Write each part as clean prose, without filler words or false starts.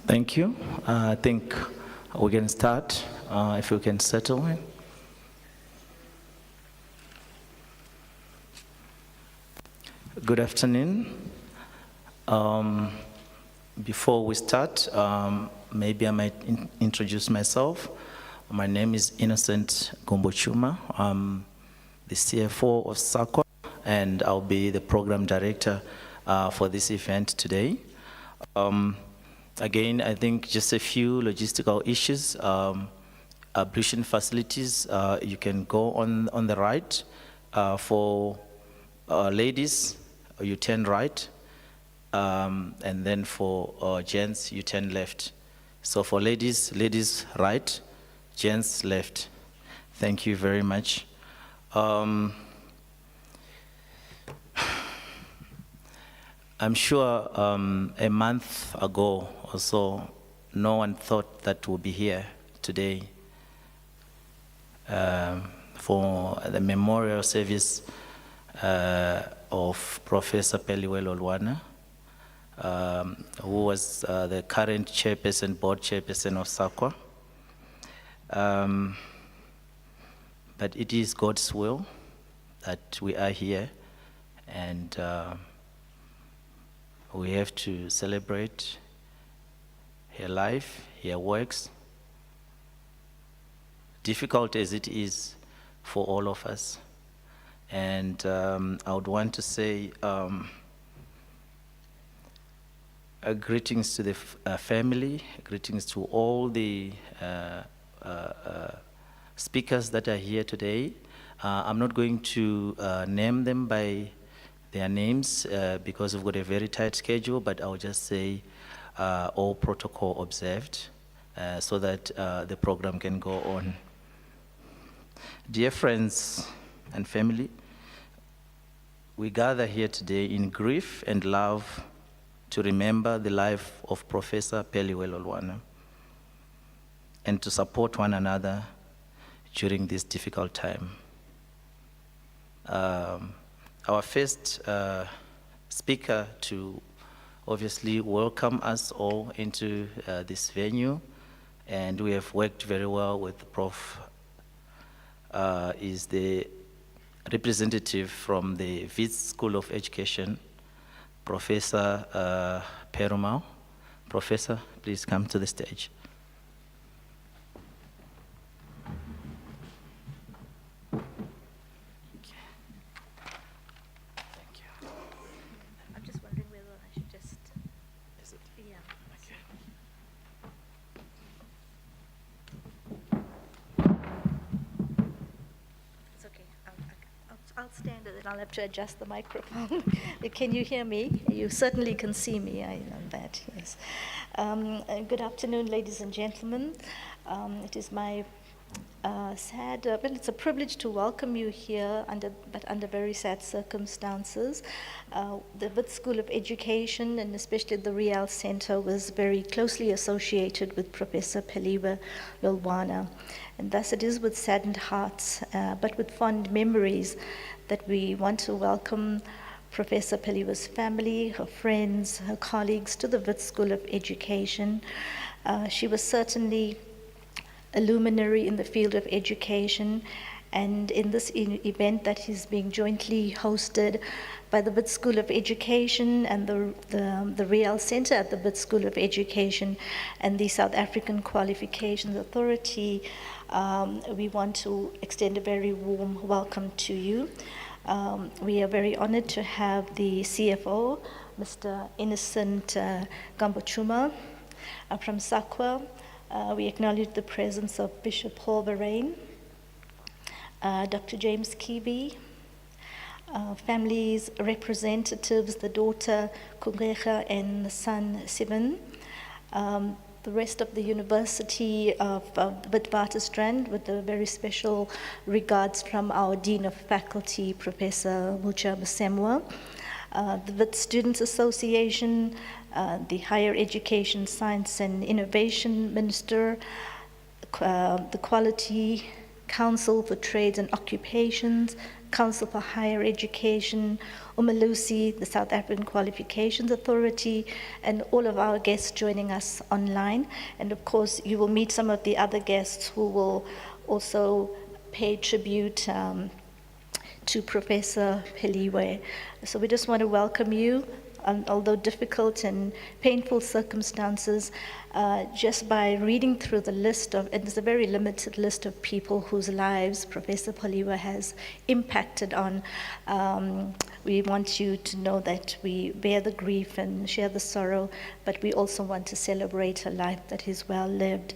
Thank you. I think we can start, if we can settle in. Good afternoon. Before we start, maybe I might introduce myself. My name is Innocent Gombochuma. I'm the CFO of SACWA, and I'll be the program director for this event today. Again, I think just a few logistical issues. Ablution facilities, you can go on the right. For ladies, you turn right, and then for gents, you turn left. So for ladies right, gents left. Thank you very much. I'm sure a month ago or so, no one thought that we'll be here today for the memorial service of Professor Peliwe Lolwana, who was the current board chairperson of SACWA. But it is God's will that we are here, and we have to celebrate her life, her works, difficult as it is for all of us. And I would want to say greetings to the family, greetings to all the speakers that are here today. I'm not going to name them by their names because we've got a very tight schedule, but I'll just say all protocol observed so that the program can go on. Dear friends and family, we gather here today in grief and love to remember the life of Professor Peliwe Lolwana and to support one another during this difficult time. Our first speaker to obviously welcome us all into this venue, and we have worked very well with Prof. Is the representative from the Wits School of Education, Professor Perumau. Professor, please come to the stage. I'll stand and then I'll have to adjust the microphone. Can you hear me? You certainly can see me, I know that, yes. Good afternoon, ladies and gentlemen. It is my but it's a privilege to welcome you here, but under very sad circumstances. The Wits School of Education, and especially the Real Center, was very closely associated with Professor Peliwe Lolwana. And thus it is with saddened hearts, but with fond memories, that we want to welcome Professor Peliwe's family, her friends, her colleagues to the Wits School of Education. She was certainly a luminary in the field of education, and in this event that is being jointly hosted by the Wits School of Education and the Real Center at the Wits School of Education and the South African Qualifications Authority, we want to extend a very warm welcome to you. We are very honored to have the CFO, Mr. Innocent Gombochuma from SACWA. We acknowledge the presence of Bishop Paul Verreyn, Dr. James Kiwi, families, representatives, the daughter Kungrecha and the son Sivan, the rest of the University of Witwatersrand, with a very special regards from our Dean of Faculty, Professor Mucha Basemwa, the Wits Students Association, the Higher Education, Science and Innovation Minister, the Quality Council for Trades and Occupations, Council for Higher Education, Umalusi, the South African Qualifications Authority, and all of our guests joining us online. And of course, you will meet some of the other guests who will also pay tribute to Professor Peliwe. So we just want to welcome you, although difficult and painful circumstances, just by reading through the list of, and it's a very limited list of people whose lives Professor Peliwe has impacted on. We want you to know that we bear the grief and share the sorrow, but we also want to celebrate a life that is well lived.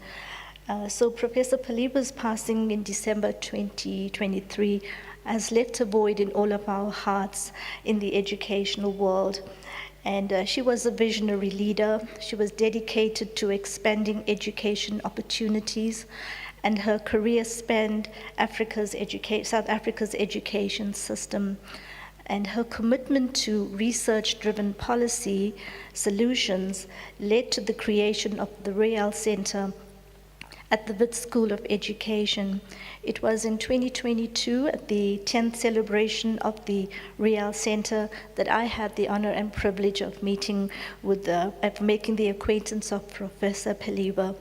So Professor Peliwe's passing in December 2023 has left a void in all of our hearts in the educational world. And she was a visionary leader. She was dedicated to expanding education opportunities, and her career spanned South Africa's education system. And her commitment to research-driven policy solutions led to the creation of the Real Center at the Wits School of Education. It was in 2022, at the 10th celebration of the Real Center, that I had the honor and privilege of making the acquaintance of Professor Peliwe.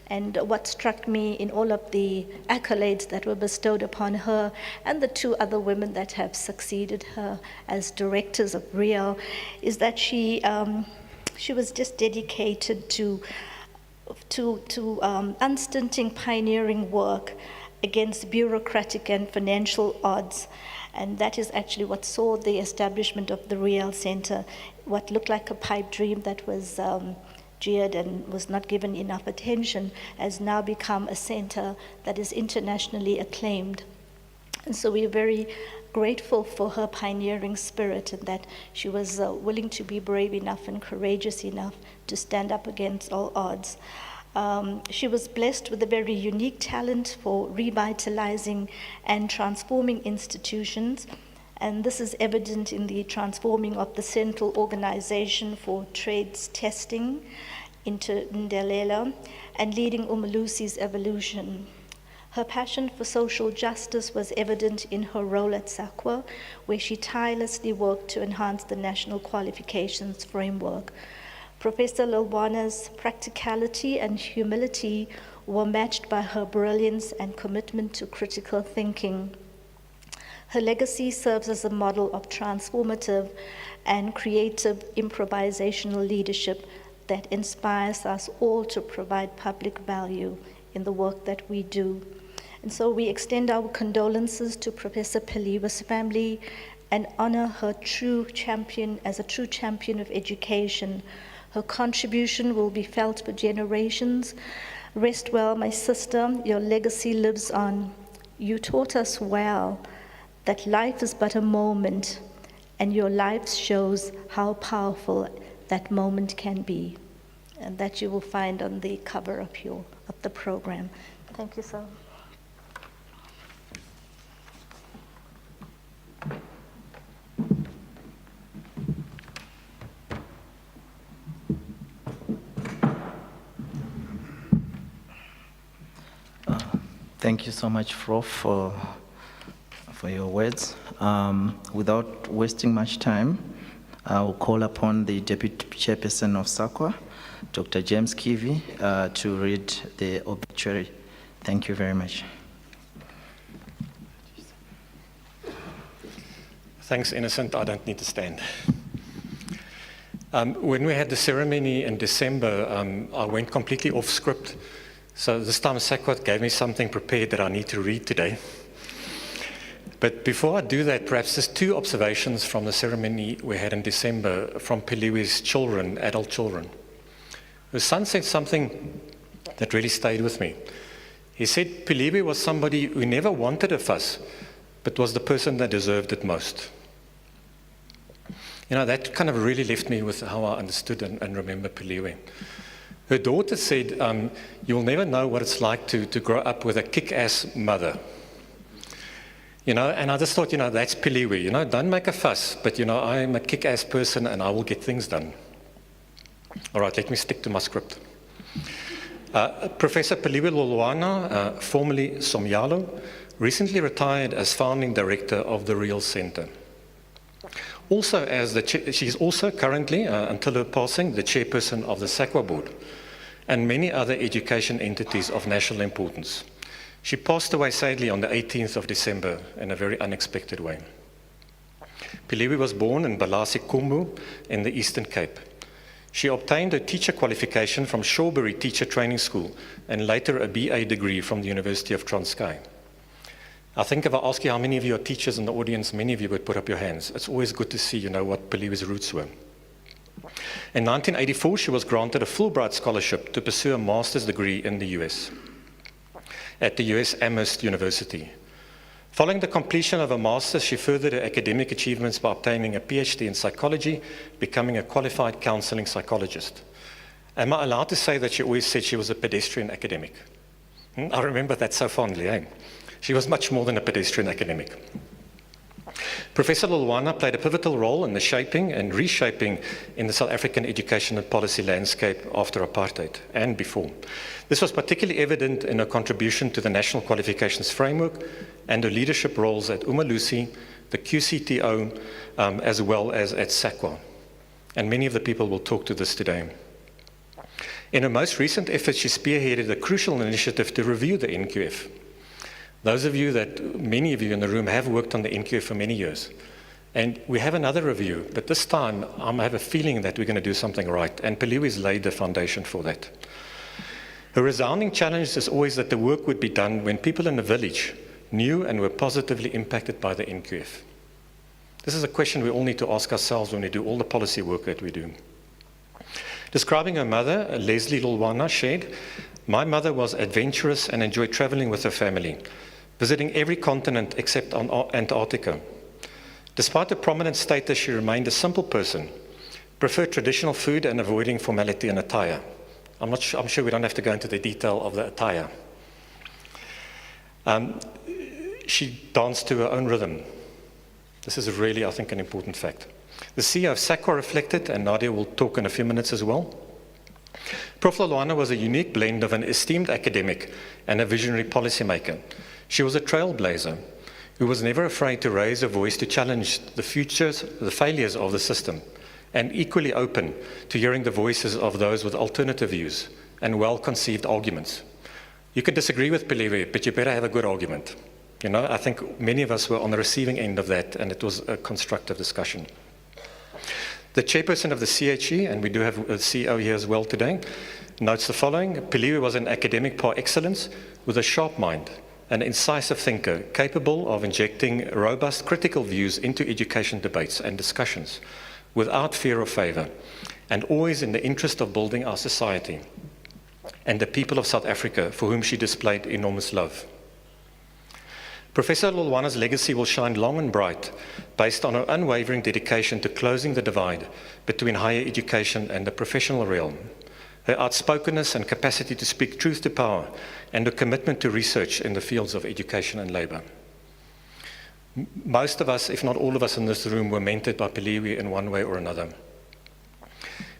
And what struck me in all of the accolades that were bestowed upon her and the two other women that have succeeded her as directors of Real is that she was just dedicated to unstinting pioneering work against bureaucratic and financial odds. And that is actually what saw the establishment of the Real Center. What looked like a pipe dream that was jeered and was not given enough attention has now become a center that is internationally acclaimed. And so we are very grateful for her pioneering spirit and that she was willing to be brave enough and courageous enough to stand up against all odds. She was blessed with a very unique talent for revitalizing and transforming institutions, and this is evident in the transforming of the Central Organization for Trades Testing into Ndelela and leading Umalusi's evolution. Her passion for social justice was evident in her role at SAQA, where she tirelessly worked to enhance the national qualifications framework. Professor Lolwana's practicality and humility were matched by her brilliance and commitment to critical thinking. Her legacy serves as a model of transformative and creative improvisational leadership that inspires us all to provide public value in the work that we do. And so we extend our condolences to Professor Peliwe's family and honor her true champion as a true champion of education. Her contribution will be felt for generations. Rest well, my sister, your legacy lives on. You taught us well that life is but a moment, and your life shows how powerful that moment can be. And that you will find on the cover of the program. Thank you, sir. Thank you so much, Prof, for your words. Without wasting much time, I will call upon the Deputy Chairperson of SAQA, Dr. James Kivi, to read the obituary. Thank you very much. Thanks, Innocent. I don't need to stand. When we had the ceremony in December, I went completely off script. So this time SAQA gave me something prepared that I need to read today. But before I do that, perhaps just two observations from the ceremony we had in December from Peliwe's children, adult children. The son said something that really stayed with me. He said Peliwe was somebody who never wanted a fuss, but was the person that deserved it most. You know, that kind of really left me with how I understood and remember Peliwe. Her daughter said, you'll never know what it's like to grow up with a kick-ass mother. You know, and I just thought, you know, that's Peliwe. You know, don't make a fuss, but, you know, I'm a kick-ass person and I will get things done. All right, let me stick to my script. Professor Peliwe Lolwana, formerly Somyalo, recently retired as founding director of the Real Centre. Also, she's also currently, until her passing, the chairperson of the SAQA board and many other education entities of national importance. She passed away sadly on the 18th of December in a very unexpected way. Peliwe was born in Balasi Kumbu in the Eastern Cape. She obtained a teacher qualification from Shawbury Teacher Training School and later a BA degree from the University of Transkei. I think if I ask you how many of you are teachers in the audience, many of you would put up your hands. It's always good to see, what Peliwe's roots were. In 1984, she was granted a Fulbright scholarship to pursue a master's degree in the US at the US Amherst University. Following the completion of a master's, she furthered her academic achievements by obtaining a PhD in psychology, becoming a qualified counseling psychologist. Am I allowed to say that she always said she was a pedestrian academic? I remember that so fondly, eh? She was much more than a pedestrian academic. Professor Lolwana played a pivotal role in the shaping and reshaping in the South African education and policy landscape after apartheid and before. This was particularly evident in her contribution to the National Qualifications Framework and her leadership roles at Umalusi, the QCTO, as well as at SAQA. And many of the people will talk to this today. In her most recent efforts, she spearheaded a crucial initiative to review the NQF. Many of you in the room have worked on the NQF for many years. And we have another review, but this time I have a feeling that we're going to do something right, and Peliwe's laid the foundation for that. Her resounding challenge is always that the work would be done when people in the village knew and were positively impacted by the NQF. This is a question we all need to ask ourselves when we do all the policy work that we do. Describing her mother, Leslie Lolwana, shared, "My mother was adventurous and enjoyed traveling with her family, visiting every continent except Antarctica. Despite her prominent status, she remained a simple person, preferred traditional food and avoiding formality in attire." I'm sure we don't have to go into the detail of the attire. She danced to her own rhythm. This is really, I think, an important fact. The CEO of SAQA reflected, and Nadia will talk in a few minutes as well. Prof. Lolwana was a unique blend of an esteemed academic and a visionary policymaker. She was a trailblazer who was never afraid to raise her voice to challenge the failures of the system, and equally open to hearing the voices of those with alternative views and well-conceived arguments. You can disagree with Peliwe, but you better have a good argument. I think many of us were on the receiving end of that, and it was a constructive discussion. The chairperson of the CHE, and we do have a CEO here as well today, notes the following: Peliwe was an academic par excellence with a sharp mind, an incisive thinker, capable of injecting robust critical views into education debates and discussions, without fear or favor, and always in the interest of building our society and the people of South Africa, for whom she displayed enormous love. Professor Lolwana's legacy will shine long and bright, based on her unwavering dedication to closing the divide between higher education and the professional realm, her outspokenness and capacity to speak truth to power, and her commitment to research in the fields of education and labor. Most of us, if not all of us in this room, were mentored by Peliwe in one way or another.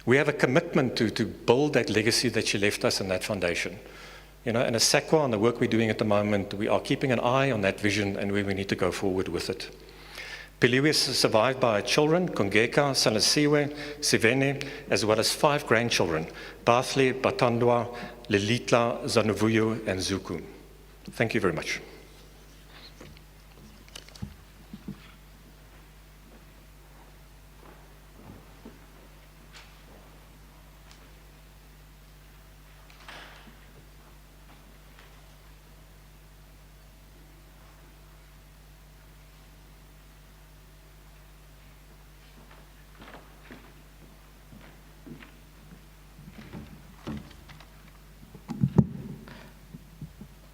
We have a commitment to build that legacy that she left us in that foundation. And as SAQA, and the work we're doing at the moment, we are keeping an eye on that vision and where we need to go forward with it. Peliwe is survived by her children, Kongeka, Salasiwe, Sivene, as well as 5 grandchildren, Bathle, Batandwa, Lilitla, Zanuvuyo, and Zuku. Thank you very much.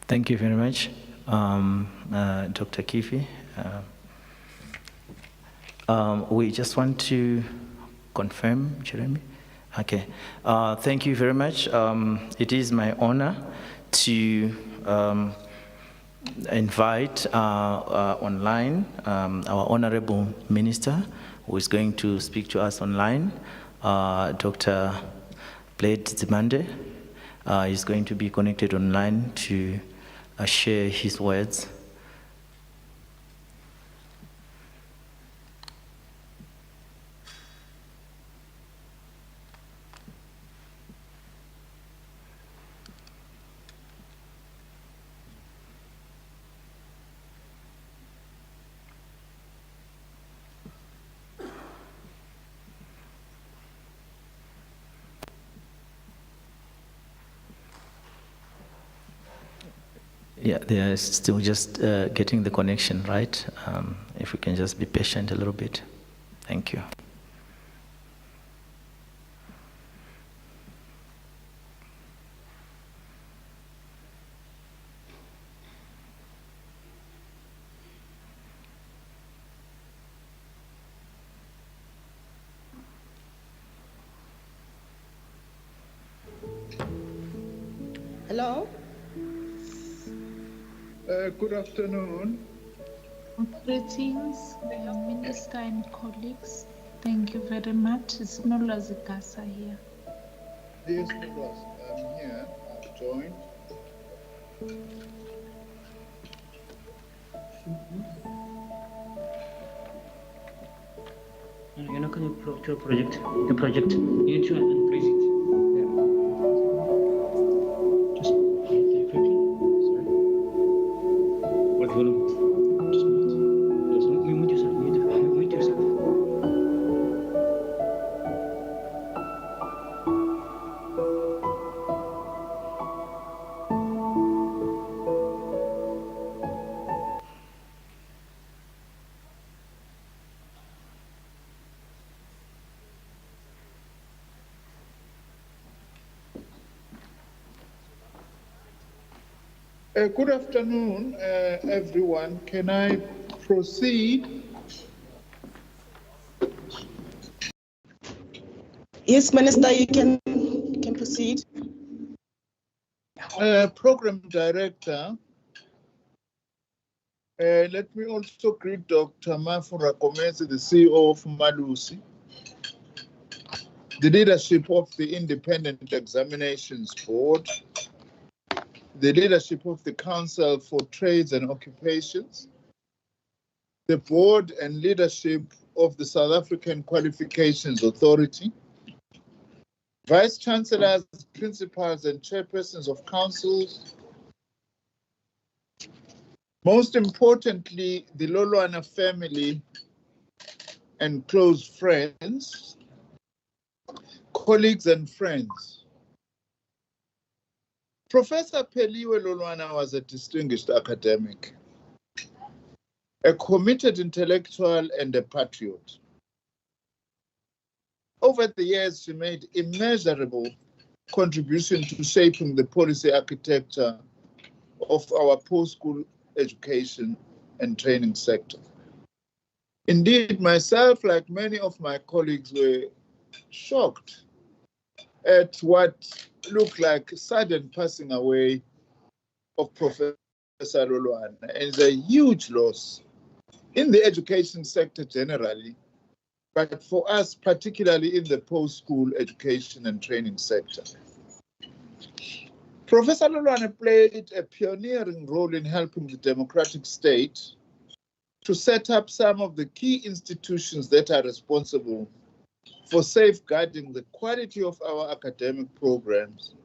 Thank you very much, Dr. Kifi. We just want to confirm, Jeremy? Okay. Thank you very much. It is my honor to invite online our Honorable Minister, who is going to speak to us online, Dr. Blade Zimande. Is going to be connected online to share his words Yeah, they are still just getting the connection right. If we can just be patient a little bit. Thank you. Hello? Good afternoon. Greetings, Minister and colleagues. Thank you very much. It's Nolwazi Gasa here. Yes, Nicholas, I'm here. I've joined. You're not going to project. The project. You need to unpraise it. Just quickly. Sorry. What volume? Just mute. Just mute yourself. Mute yourself. Good afternoon, everyone. Can I proceed? Yes, Minister, you can proceed. Program Director, let me also greet Dr. Mafura Gomez, the CEO of Malusi, the leadership of the Independent Examinations Board, the leadership of the Council for Trades and Occupations, the board and leadership of the South African Qualifications Authority, vice chancellors, principals, and chairpersons of councils. Most importantly, the Lolwana family and close friends, colleagues and friends. Professor Peliwe Lolwana was a distinguished academic, a committed intellectual, and a patriot. Over the years, she made immeasurable contribution to shaping the policy architecture of our post-school education and training sector. Indeed, myself, like many of my colleagues, were shocked at what looked like sudden passing away of Professor Lolwana, and it's a huge loss in the education sector generally, but for us, particularly in the post-school education and training sector. Professor Lolwana played a pioneering role in helping the democratic state to set up some of the key institutions that are responsible for safeguarding the quality of our academic programs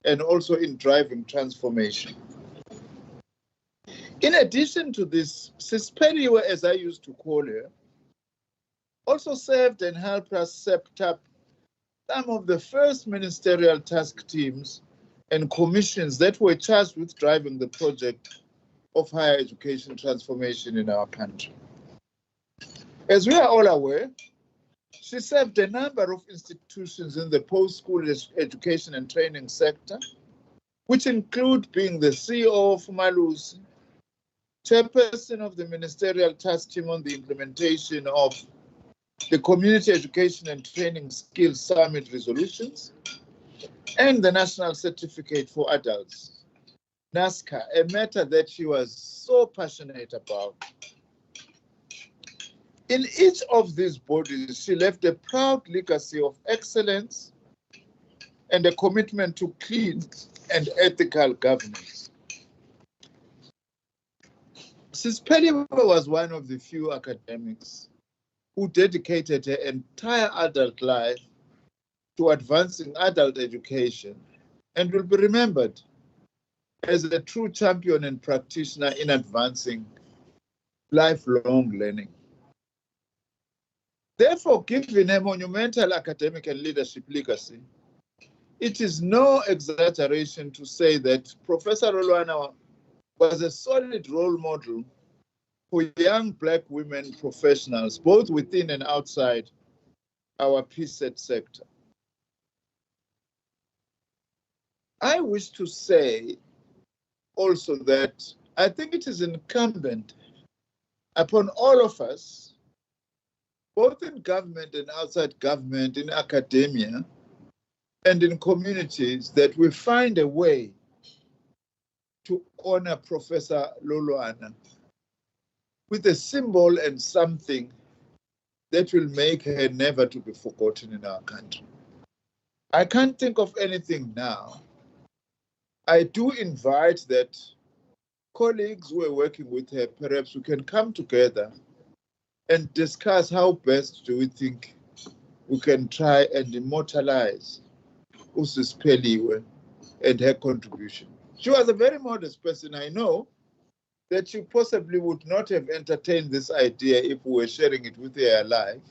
and also in driving transformation. In addition to this, Sis Peliwe, as I used to call her, also served and helped us set up some of the first ministerial task teams and commissions that were charged with driving the project of higher education transformation in our country. As we are all aware, she served a number of institutions in the post-school education and training sector, which include being the CEO of Malusi, chairperson of the Ministerial Task Team on the implementation of the Community Education and Training Skills Summit resolutions, and the National Certificate for Adults, NASCA, a matter that she was so passionate about. In each of these bodies, she left a proud legacy of excellence and a commitment to clean and ethical governance. Sis Peliwe was one of the few academics who dedicated her entire adult life to advancing adult education and will be remembered as a true champion and practitioner in advancing lifelong learning. Therefore, given a monumental academic and leadership legacy, it is no exaggeration to say that Professor Lolwana was a solid role model for young Black women professionals, both within and outside our PSET sector. I wish to say also that I think it is incumbent upon all of us, both in government and outside government, in academia and in communities, that we find a way to honor Professor Lolwana with a symbol and something that will make her never to be forgotten in our country. I can't think of anything now. I do invite that colleagues who are working with her, perhaps we can come together and discuss how best do we think we can try and immortalize Usis Peliwe and her contribution. She was a very modest person. I know that she possibly would not have entertained this idea if we were sharing it with her alive.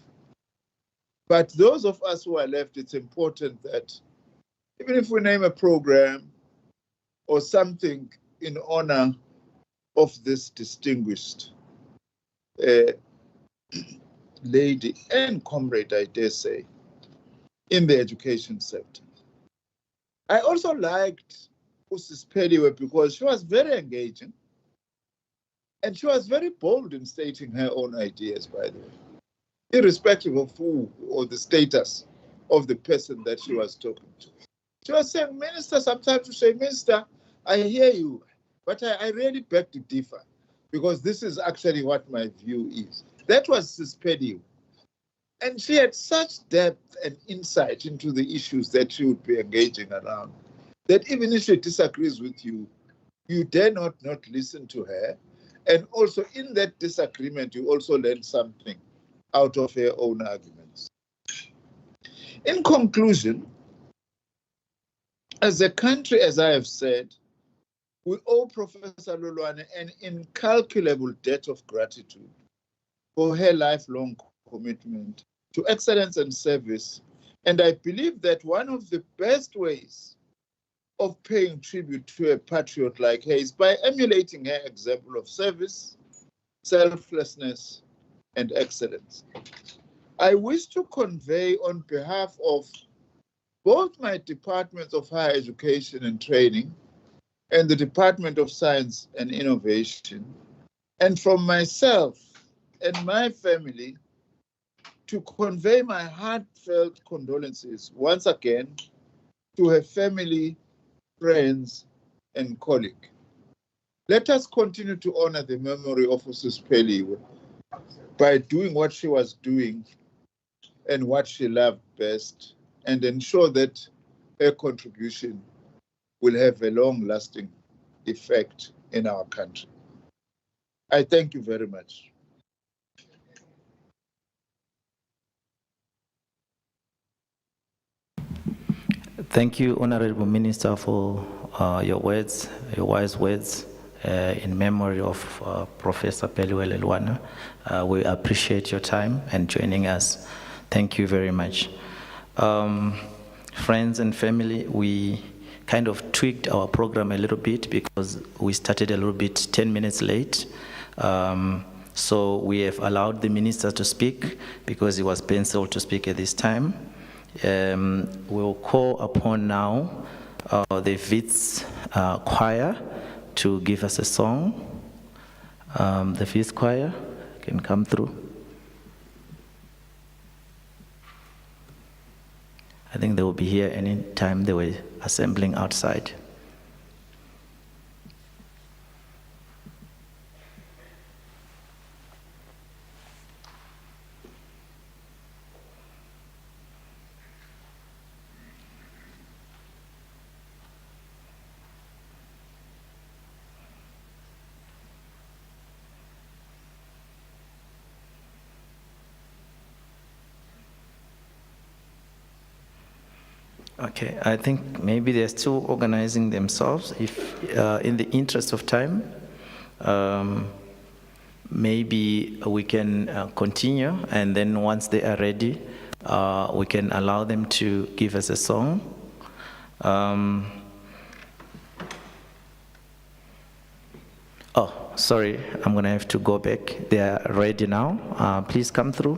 But those of us who are left, it's important that even if we name a program or something in honor of this distinguished lady and comrade, I dare say, in the education sector. I also liked Usis Peliwe because she was very engaging and she was very bold in stating her own ideas, by the way, irrespective of who or the status of the person that she was talking to. She was saying, Minister, sometimes you say, Minister, I hear you, but I really beg to differ because this is actually what my view is. That was Sis Peliwe. And she had such depth and insight into the issues that she would be engaging around, that even if she disagrees with you, you dare not listen to her. And also in that disagreement, you also learn something out of her own arguments. In conclusion, as a country, as I have said, we owe Professor Lolwana an incalculable debt of gratitude for her lifelong commitment to excellence and service. And I believe that one of the best ways of paying tribute to a patriot like her is by emulating her example of service, selflessness, and excellence. I wish to convey on behalf of both my departments of higher education and training and the Department of Science and Innovation, and from myself and my family, to convey my heartfelt condolences once again to her family, friends, and colleagues. Let us continue to honor the memory of Usis Peliwe by doing what she was doing and what she loved best, and ensure that her contribution will have a long-lasting effect in our country. I thank you very much. Thank you, Honorable Minister, for your words, your wise words in memory of Professor Peliwe Lolwana. We appreciate your time and joining us. Thank you very much. Friends and family, we kind of tweaked our program a little bit because we started a little bit 10 minutes late. So we have allowed the minister to speak because he was penciled to speak at this time. We'll call upon now the Wits choir to give us a song. The Wits choir can come through. I think they will be here any time they were assembling outside. Okay, I think maybe they're still organizing themselves. If, in the interest of time, maybe we can continue, and then once they are ready, we can allow them to give us a song. Sorry, I'm gonna have to go back. They are ready now. Please come through.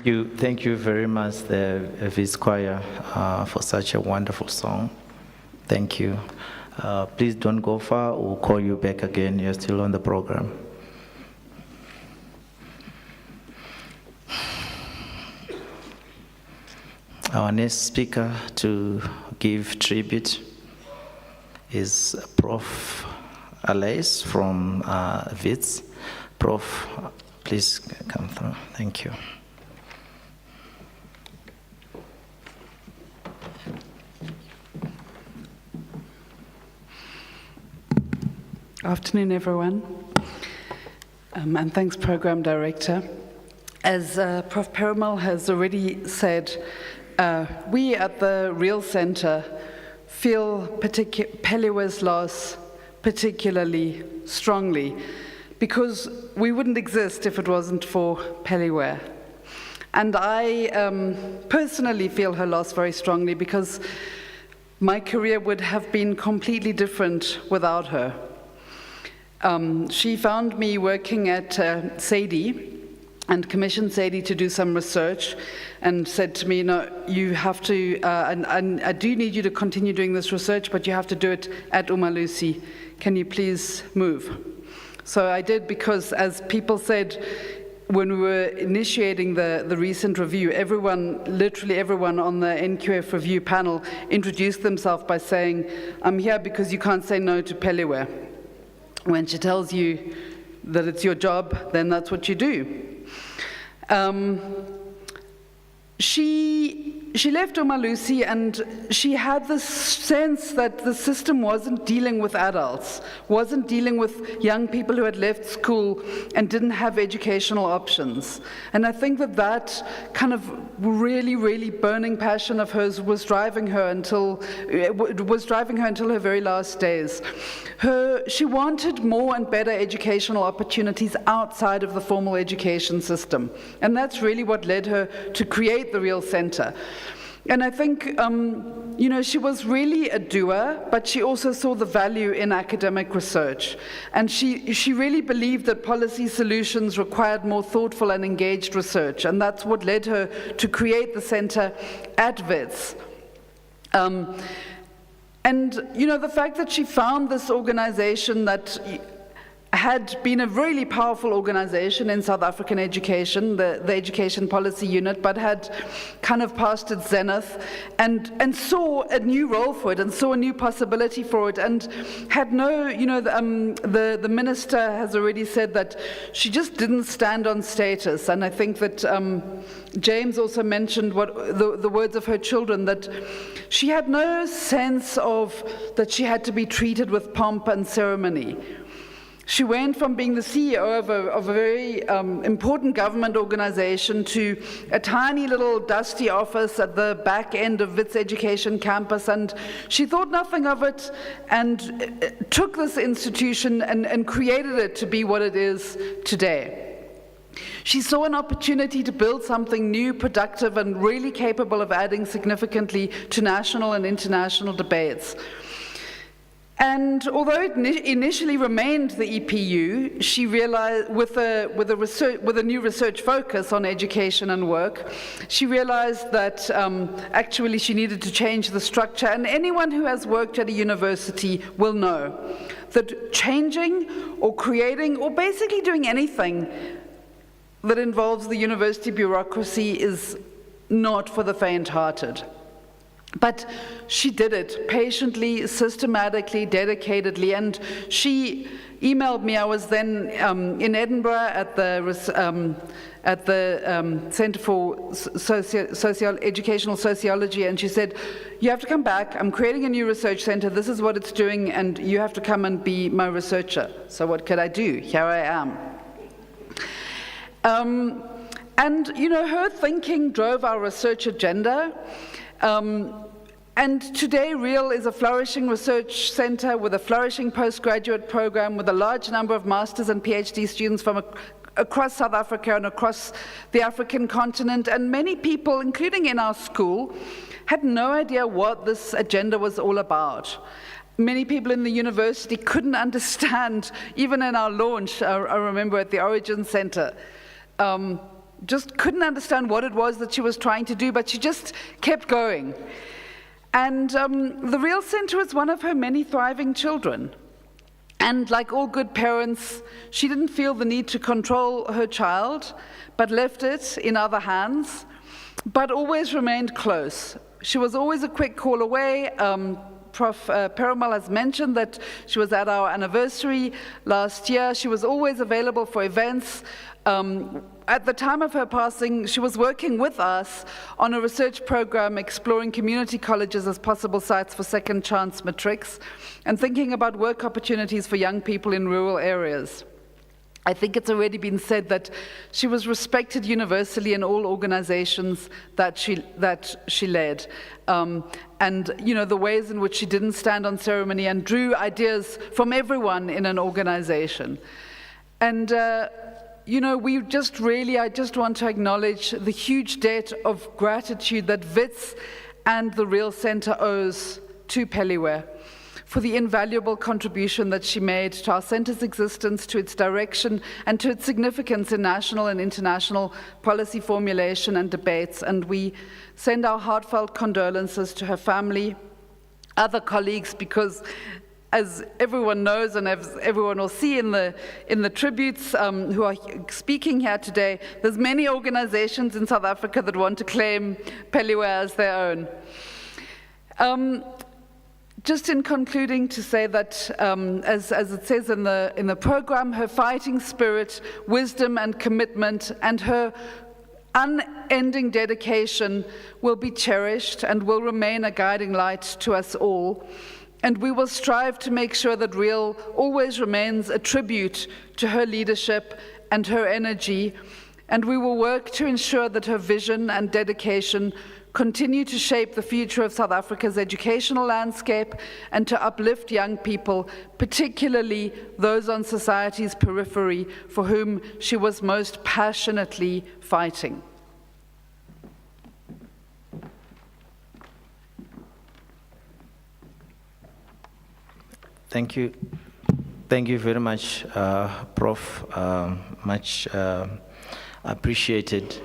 Thank you very much, the Wits Choir, for such a wonderful song. Thank you. Please don't go far. We'll call you back again. You're still on the program. Our next speaker to give tribute is Prof. Alais from Wits. Prof, please come through. Thank you. Afternoon, everyone. And thanks, Program Director. As Prof. Perumal has already said, we at the Real Centre feel Peliwe's loss particularly strongly, because we wouldn't exist if it wasn't for Peliwe. And I personally feel her loss very strongly, because my career would have been completely different without her. She found me working at Sadie and commissioned Sadie to do some research and said to me, no, you have to, and I do need you to continue doing this research, but you have to do it at Umalusi. Can you please move? So I did, because as people said, when we were initiating the recent review, literally everyone on the NQF review panel introduced themselves by saying, I'm here because you can't say no to Peliwe. When she tells you that it's your job, then that's what you do. She left Umalusi, and she had this sense that the system wasn't dealing with adults, wasn't dealing with young people who had left school and didn't have educational options. And I think that kind of really, really burning passion of hers was driving her until her very last days. She wanted more and better educational opportunities outside of the formal education system. And that's really what led her to create the Real Centre. And I think, she was really a doer, but she also saw the value in academic research. And she really believed that policy solutions required more thoughtful and engaged research. And that's what led her to create the Centre at Wits. And, the fact that she found this organization that had been a really powerful organization in South African education, the Education Policy Unit, but had kind of passed its zenith and saw a new role for it and saw a new possibility for it, and had no, the minister has already said that she just didn't stand on status. And I think that James also mentioned the words of her children, that she had no sense of that she had to be treated with pomp and ceremony. She went from being the CEO of a very important government organization to a tiny little dusty office at the back end of Wits Education Campus, and she thought nothing of it and took this institution and created it to be what it is today. She saw an opportunity to build something new, productive, and really capable of adding significantly to national and international debates. And although it initially remained the EPU, she realized, with a new research focus on education and work, she realized that actually she needed to change the structure. And anyone who has worked at a university will know that changing or creating or basically doing anything that involves the university bureaucracy is not for the faint-hearted. But she did it patiently, systematically, dedicatedly, and she emailed me. I was then in Edinburgh at the Centre for Educational Sociology, and she said, you have to come back, I'm creating a new research centre, this is what it's doing, and you have to come and be my researcher. So what could I do? Here I am. And her thinking drove our research agenda. And today, Real is a flourishing research centre with a flourishing postgraduate program with a large number of master's and PhD students from across South Africa and across the African continent. And many people, including in our school, had no idea what this agenda was all about. Many people in the university couldn't understand, even in our launch, I remember at the Origin Centre, just couldn't understand what it was that she was trying to do, but she just kept going. And the Real Centre was one of her many thriving children. And like all good parents, she didn't feel the need to control her child, but left it in other hands, but always remained close. She was always a quick call away. Prof. Perumal has mentioned that she was at our anniversary last year. She was always available for events. At the time of her passing, she was working with us on a research program exploring community colleges as possible sites for second chance matrics and thinking about work opportunities for young people in rural areas. I think it's already been said that she was respected universally in all organizations that she led. And you know, the ways in which she didn't stand on ceremony and drew ideas from everyone in an organization. And you know, I just want to acknowledge the huge debt of gratitude that Wits and the Real Centre owes to Peliwe for the invaluable contribution that she made to our centre's existence, to its direction, and to its significance in national and international policy formulation and debates. And we send our heartfelt condolences to her family, other colleagues, because as everyone knows and as everyone will see in the tributes who are speaking here today, there's many organizations in South Africa that want to claim Peliwe as their own. Just in concluding to say that, as it says in the program, her fighting spirit, wisdom and commitment, and her unending dedication will be cherished and will remain a guiding light to us all. And we will strive to make sure that Real always remains a tribute to her leadership and her energy, and we will work to ensure that her vision and dedication continue to shape the future of South Africa's educational landscape and to uplift young people, particularly those on society's periphery for whom she was most passionately fighting. Thank you. Thank you very much, Prof. Much appreciated.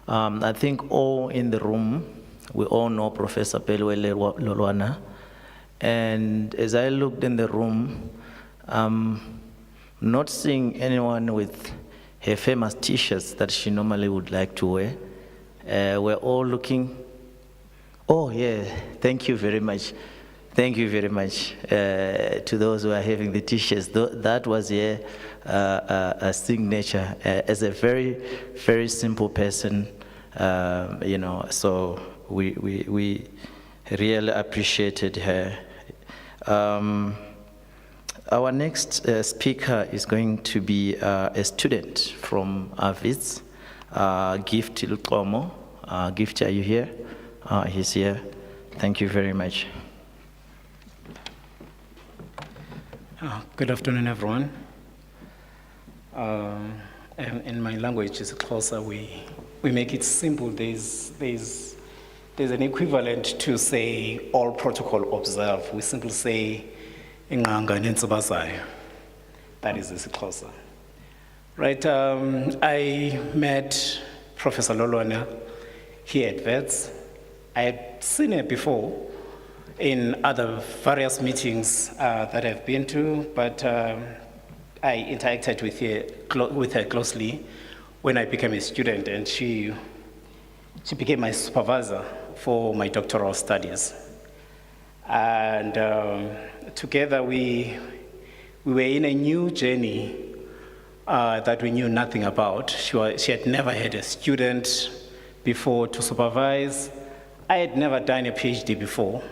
I think all in the room, we all know Professor Peliwe Lolwana. And as I looked in the room, not seeing anyone with her famous t-shirts that she normally would like to wear. We're all looking, oh yeah, thank you very much. Thank you very much to those who are having the t-shirts. That was a signature as a very, very simple person, you know, so we really appreciated her. Our next speaker is going to be a student from Wits, Gift Lukomo. Gift, are you here? He's here. Thank you very much. Good afternoon, everyone. In my language, it's closer. We make it simple. There's an equivalent to say all protocol observe. We simply say inganga nentsibazayo. That is this closer. Right. I met Professor Lolwana here at Wits. I had seen her before in other various meetings that I've been to, but I interacted with her closely when I became a student, and she became my supervisor for my doctoral studies. And together we were in a new journey that we knew nothing about. She had never had a student before to supervise. I had never done a PhD before.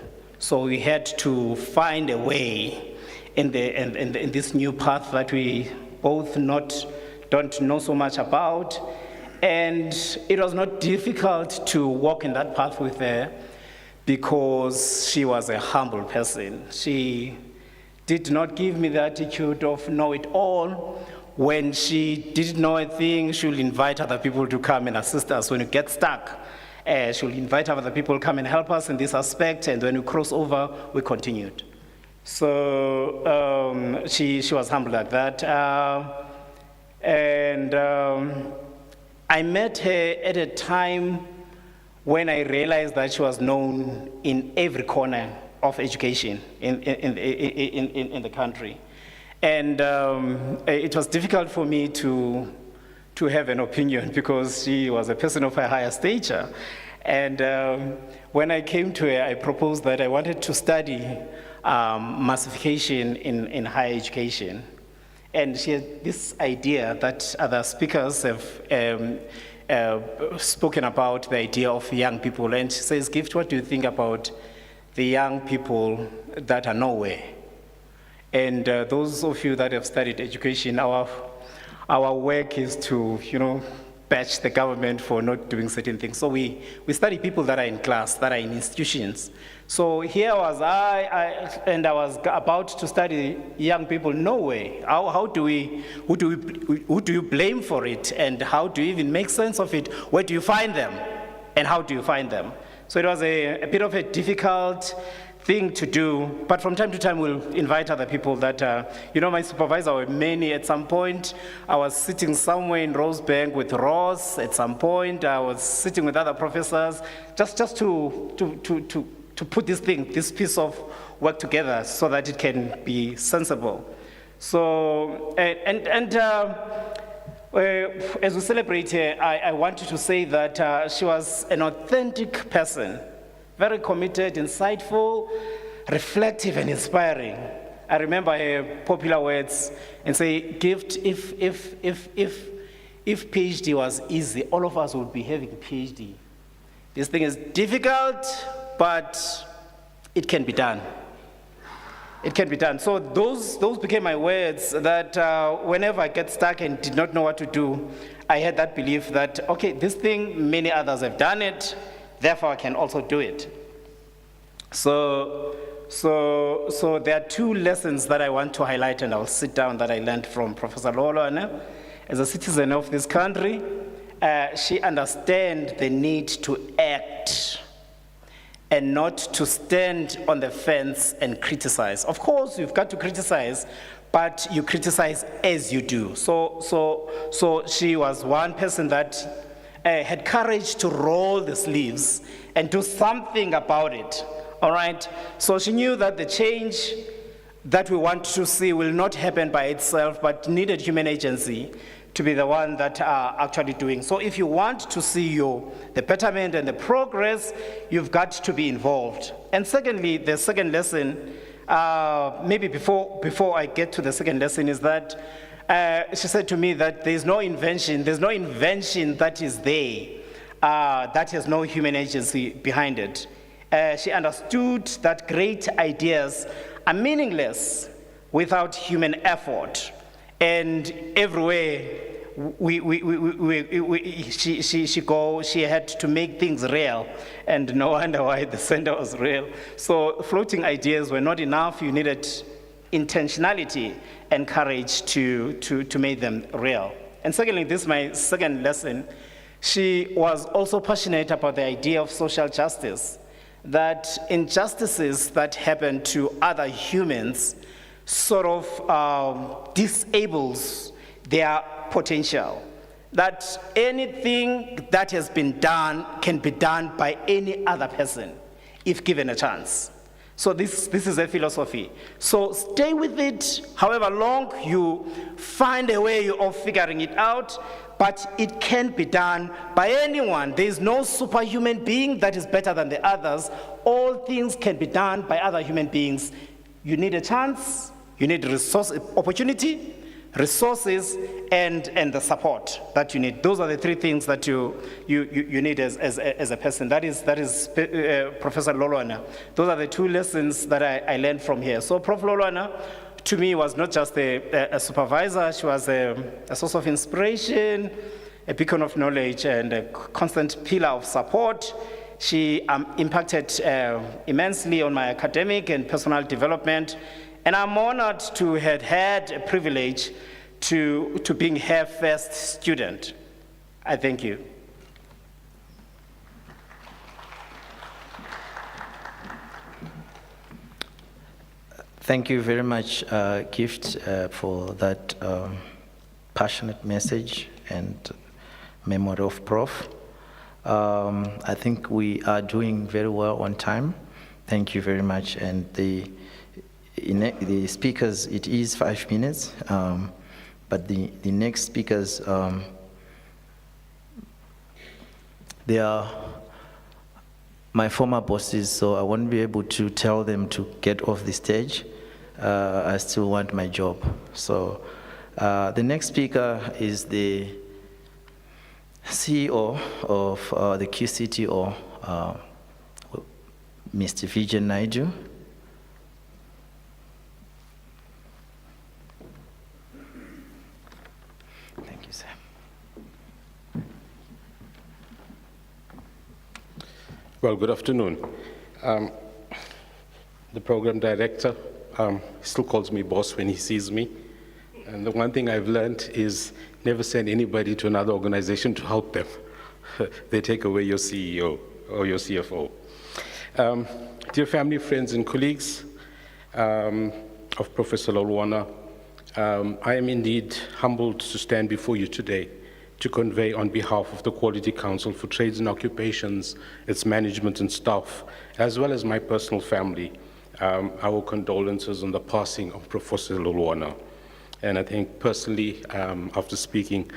So we had to find a way in this new path that we both don't know so much about. And it was not difficult to walk in that path with her because she was a humble person. She did not give me the attitude of know-it-all. When she didn't know a thing, she would invite other people to come and assist us when we get stuck. She'll invite other people to come and help us in this aspect, and when we cross over, we continued. So she was humble like that. I I met her at a time when I realized that she was known in every corner of education in the country. And it was difficult for me to have an opinion because she was a person of a higher stature. And when I came to her, I proposed that I wanted to study massification in higher education. And she had this idea that other speakers have spoken about, the idea of young people. And she says, Gift, what do you think about the young people that are nowhere? And those of you that have studied education, our work is to, bash the government for not doing certain things. So we study people that are in class, that are in institutions. So here was I was about to study young people nowhere. Who do you blame for it? And how do you even make sense of it? Where do you find them? And how do you find them? So it was a bit of a difficult thing to do, but from time to time we'll invite other people that, my supervisor were many. At some point, I was sitting somewhere in Rosebank with Ross. At some point, I was sitting with other professors, just to put this piece of work together so that it can be sensible. So, as we celebrate her, I wanted to say that she was an authentic person, very committed, insightful, reflective, and inspiring. I remember her popular words and say, Gift, if PhD was easy, all of us would be having PhD. This thing is difficult, but it can be done. It can be done. So those became my words that whenever I get stuck and did not know what to do, I had that belief that, okay, this thing, many others have done it, therefore I can also do it. So there are two lessons that I want to highlight, and I'll sit down, that I learned from Professor Lolwana. As a citizen of this country, she understands the need to act and not to stand on the fence and criticize. Of course, you've got to criticize, but you criticize as you do. So she was one person that had courage to roll the sleeves and do something about it, all right? So she knew that the change that we want to see will not happen by itself, but needed human agency to be the one that are actually doing. So if you want to see the betterment and the progress, you've got to be involved. And secondly, the second lesson, maybe before I get to the second lesson, is that she said to me that there's no invention that is there, that has no human agency behind it. She understood that great ideas are meaningless without human effort. And everywhere she had to make things real, and no wonder why the center was real. So floating ideas were not enough. You needed intentionality and courage to make them real. And secondly, this is my second lesson. She was also passionate about the idea of social justice, that injustices that happen to other humans sort of disables their potential. That anything that has been done can be done by any other person if given a chance. So this is a philosophy. So stay with it, however long you find a way of figuring it out, but it can be done by anyone. There is no superhuman being that is better than the others. All things can be done by other human beings. You need a chance, you need opportunity, resources, and the support that you need. Those are the three things that you need as a person. That is Professor Lolwana. Those are the two lessons that I learned from here. So Prof. Lolwana, to me, was not just a supervisor. She was a source of inspiration, a beacon of knowledge, and a constant pillar of support. She impacted immensely on my academic and personal development. And I'm honored to have had a privilege to being her first student. I thank you. Thank you very much, Gift, for that passionate message and memory of Prof. I think we are doing very well on time. Thank you very much. And the speakers, it is 5 minutes, but the next speakers, they are my former bosses, so I won't be able to tell them to get off the stage. I still want my job. So the next speaker is the CEO of the QCTO, Mr. Vijay Naidu. Thank you, sir. Well, good afternoon. The program director still calls me boss when he sees me. And the one thing I've learned is never send anybody to another organization to help them. They take away your CEO or your CFO. Dear family, friends, and colleagues of Professor Lolwana, I am indeed humbled to stand before you today to convey on behalf of the Quality Council for Trades and Occupations, its management and staff, as well as my personal family, our condolences on the passing of Professor Lolwana. And I think personally, after speaking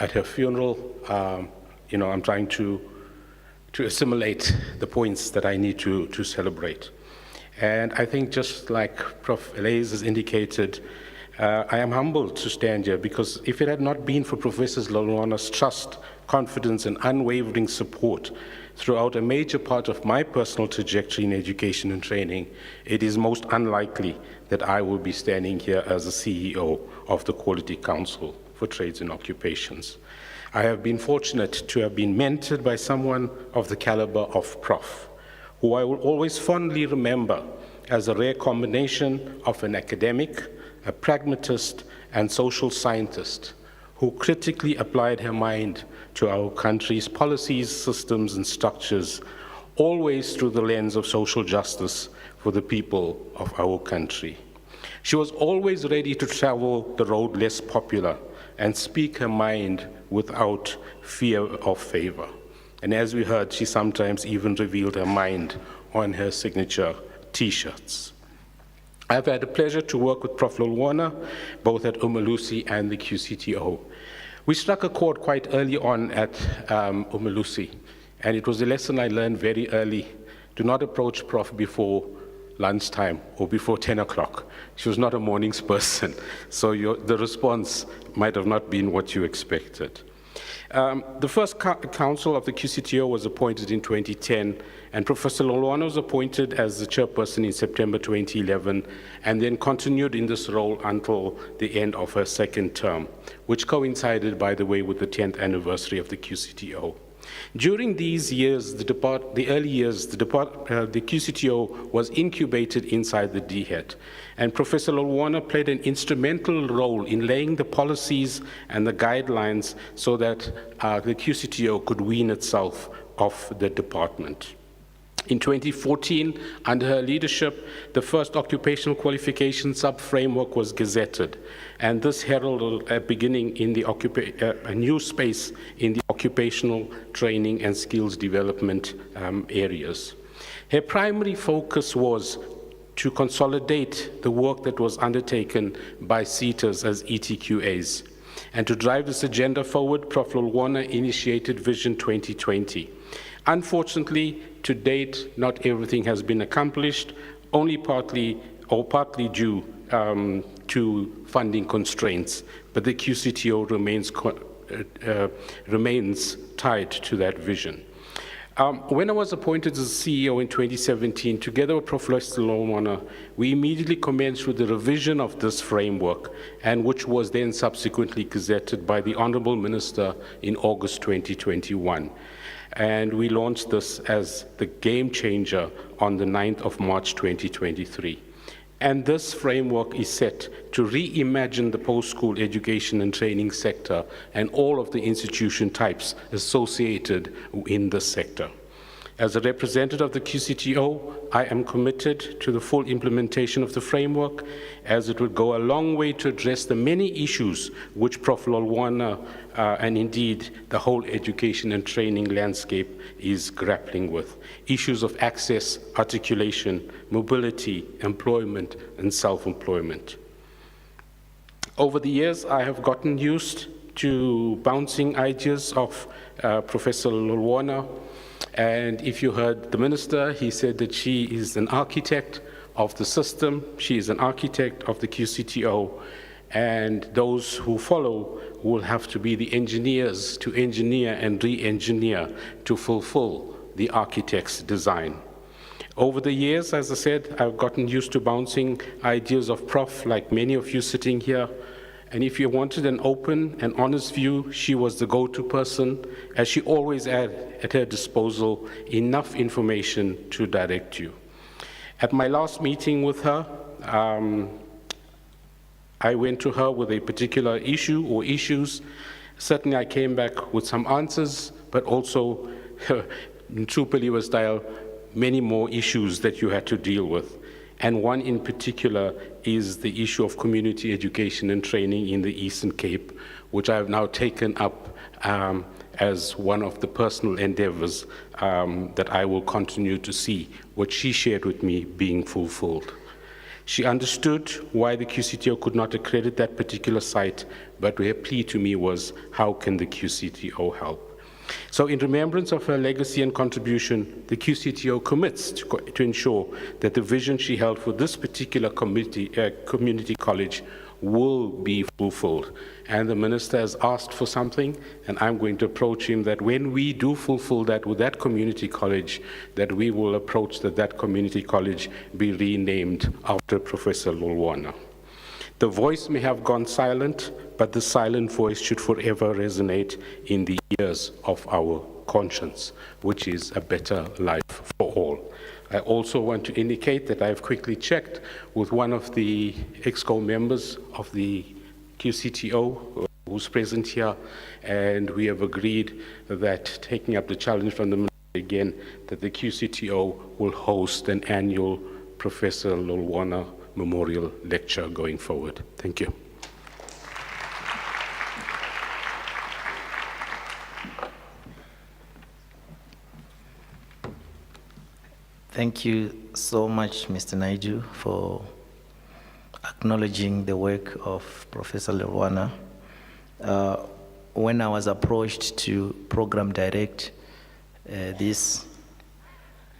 at her funeral, I'm trying to assimilate the points that I need to celebrate. And I think just like Prof. Elise has indicated, I am humbled to stand here because if it had not been for Professor Lolwana's trust, confidence, and unwavering support throughout a major part of my personal trajectory in education and training, it is most unlikely that I will be standing here as the CEO of the Quality Council for Trades and Occupations. I have been fortunate to have been mentored by someone of the caliber of Prof, who I will always fondly remember as a rare combination of an academic, a pragmatist, and social scientist who critically applied her mind to our country's policies, systems, and structures, always through the lens of social justice for the people of our country. She was always ready to travel the road less popular and speak her mind without fear of favor. And as we heard, she sometimes even revealed her mind on her signature T-shirts. I've had the pleasure to work with Prof. Lolwana, both at Umalusi and the QCTO. We struck a chord quite early on at Umalusi, and it was a lesson I learned very early. Do not approach Prof before lunchtime or before 10 o'clock. She was not a mornings person, so the response might have not been what you expected. The first council of the QCTO was appointed in 2010, and Professor Lolwana was appointed as the chairperson in September 2011, and then continued in this role until the end of her second term, which coincided, by the way, with the 10th anniversary of the QCTO. During these years, the QCTO was incubated inside the DHET, and Professor Lolwana played an instrumental role in laying the policies and the guidelines so that the QCTO could wean itself off the department. In 2014, under her leadership, the first occupational qualification sub-framework was gazetted, and this heralded a beginning in the a new space in the occupational training and skills development areas. Her primary focus was to consolidate the work that was undertaken by CETAs as ETQAs. And to drive this agenda forward, Prof. Lolwana initiated Vision 2020. Unfortunately, to date, not everything has been accomplished, only partly due to funding constraints, but the QCTO remains tied to that vision. When I was appointed as CEO in 2017, together with Professor Lolwana, we immediately commenced with the revision of this framework, and which was then subsequently gazetted by the Honourable Minister in August 2021. And we launched this as the game changer on the 9th of March 2023. And this framework is set to reimagine the post-school education and training sector and all of the institution types associated in this sector. As a representative of the QCTO, I am committed to the full implementation of the framework, as it would go a long way to address the many issues which Prof. Lolwana and indeed the whole education and training landscape is grappling with. Issues of access, articulation, mobility, employment, and self-employment. Over the years, I have gotten used to bouncing ideas of Professor Lolwana. And if you heard the minister, he said that she is an architect of the system, she is an architect of the QCTO, and those who follow will have to be the engineers to engineer and re-engineer to fulfill the architect's design. Over the years, as I said, I've gotten used to bouncing ideas of Prof, like many of you sitting here. And if you wanted an open and honest view, she was the go-to person, as she always had at her disposal enough information to direct you. At my last meeting with her, I went to her with a particular issue or issues. Certainly I came back with some answers, but also, in true Peliwe style, many more issues that you had to deal with. And one in particular is the issue of community education and training in the Eastern Cape, which I have now taken up as one of the personal endeavors that I will continue to see what she shared with me being fulfilled. She understood why the QCTO could not accredit that particular site, but her plea to me was, how can the QCTO help? So in remembrance of her legacy and contribution, the QCTO commits to ensure that the vision she held for this particular community college will be fulfilled. And the minister has asked for something, and I'm going to approach him that when we do fulfill that with that community college, that we will approach that community college be renamed after Professor Lolwana. The voice may have gone silent, but the silent voice should forever resonate in the ears of our conscience, which is a better life for all. I also want to indicate that I've quickly checked with one of the EXCO members of the QCTO who's present here, and we have agreed that, taking up the challenge from the minister again, that the QCTO will host an annual Professor Lolwana Memorial Lecture going forward. Thank you. Thank you so much, Mr. Naiju, for acknowledging the work of Professor Lolwana. When I was approached to program direct this,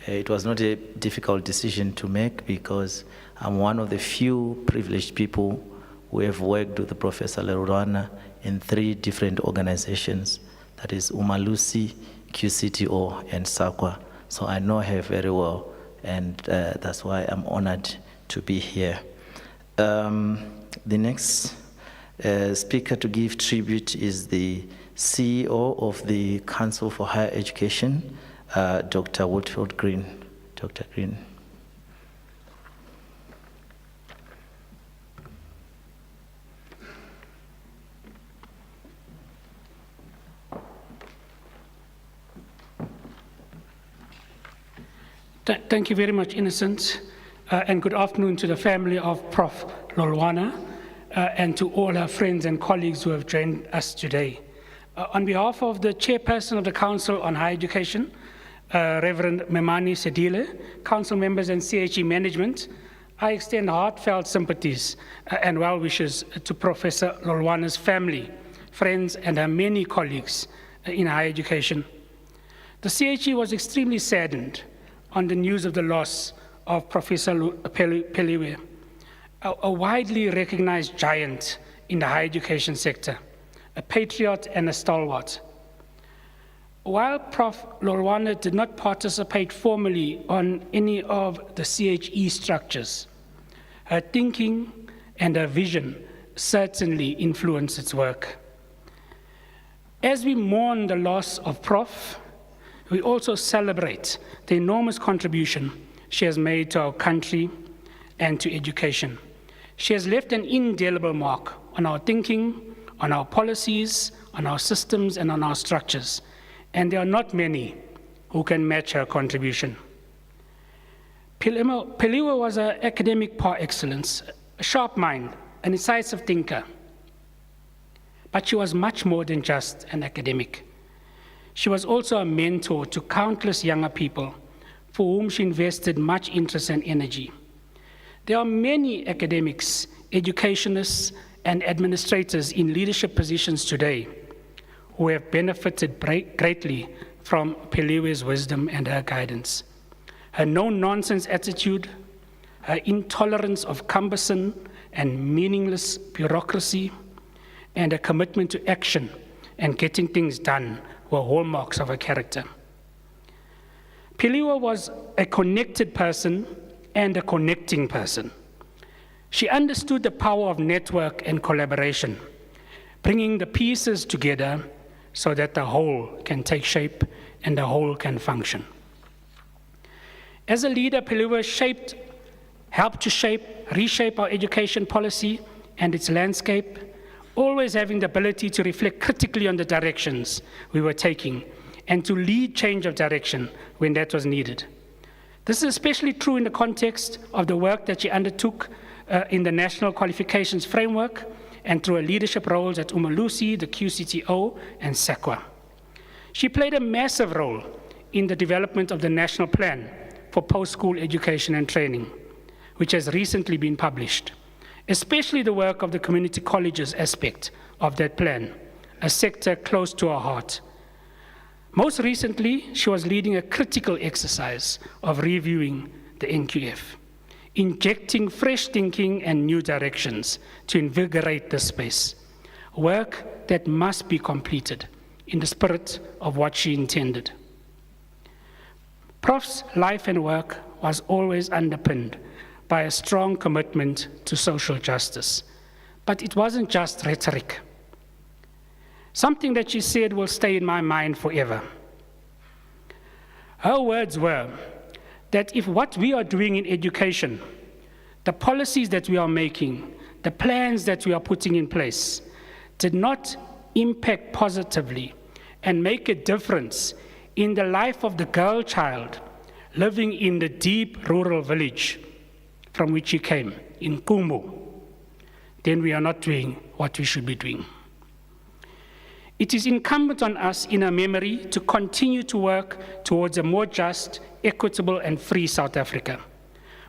it was not a difficult decision to make, because I'm one of the few privileged people who have worked with Professor Lolwana in 3 different organizations, that is Umalusi, QCTO, and SAQA. So I know her very well, and that's why I'm honored to be here. The next speaker to give tribute is the CEO of the Council for Higher Education, Dr. Woodfield Green. Dr. Green. Thank you very much, Innocent, and good afternoon to the family of Prof. Lolwana and to all our friends and colleagues who have joined us today. On behalf of the Chairperson of the Council on Higher Education, Reverend Memani Sedile, Council members and CHE management, I extend heartfelt sympathies and well wishes to Professor Lolwana's family, friends, and her many colleagues in higher education. The CHE was extremely saddened on the news of the loss of Professor Peliwe, a widely recognized giant in the higher education sector, a patriot and a stalwart. While Prof. Lolwana did not participate formally on any of the CHE structures, her thinking and her vision certainly influenced its work. As we mourn the loss of Prof, we also celebrate the enormous contribution she has made to our country and to education. She has left an indelible mark on our thinking, on our policies, on our systems, and on our structures. And there are not many who can match her contribution. Peliwe was an academic par excellence, a sharp mind, an incisive thinker. But she was much more than just an academic. She was also a mentor to countless younger people for whom she invested much interest and energy. There are many academics, educationists, and administrators in leadership positions today who have benefited greatly from Peliwe's wisdom and her guidance. Her no-nonsense attitude, her intolerance of cumbersome and meaningless bureaucracy, and a commitment to action and getting things done were hallmarks of her character. Peliwe was a connected person and a connecting person. She understood the power of network and collaboration, bringing the pieces together so that the whole can take shape and the whole can function. As a leader, Peliwe helped to reshape our education policy and its landscape, always having the ability to reflect critically on the directions we were taking and to lead change of direction when that was needed. This is especially true in the context of the work that she undertook in the National Qualifications Framework and through her leadership roles at Umalusi, the QCTO, and SAQA. She played a massive role in the development of the National Plan for Post-School Education and Training, which has recently been published, especially the work of the community colleges aspect of that plan, a sector close to our heart. Most recently, she was leading a critical exercise of reviewing the NQF, injecting fresh thinking and new directions to invigorate the space, work that must be completed in the spirit of what she intended. Prof's life and work was always underpinned by a strong commitment to social justice, but it wasn't just rhetoric. Something that she said will stay in my mind forever. Her words were that if what we are doing in education, the policies that we are making, the plans that we are putting in place, did not impact positively and make a difference in the life of the girl child living in the deep rural village from which she came, in Kumu, then we are not doing what we should be doing. It is incumbent on us in our memory to continue to work towards a more just, equitable, and free South Africa,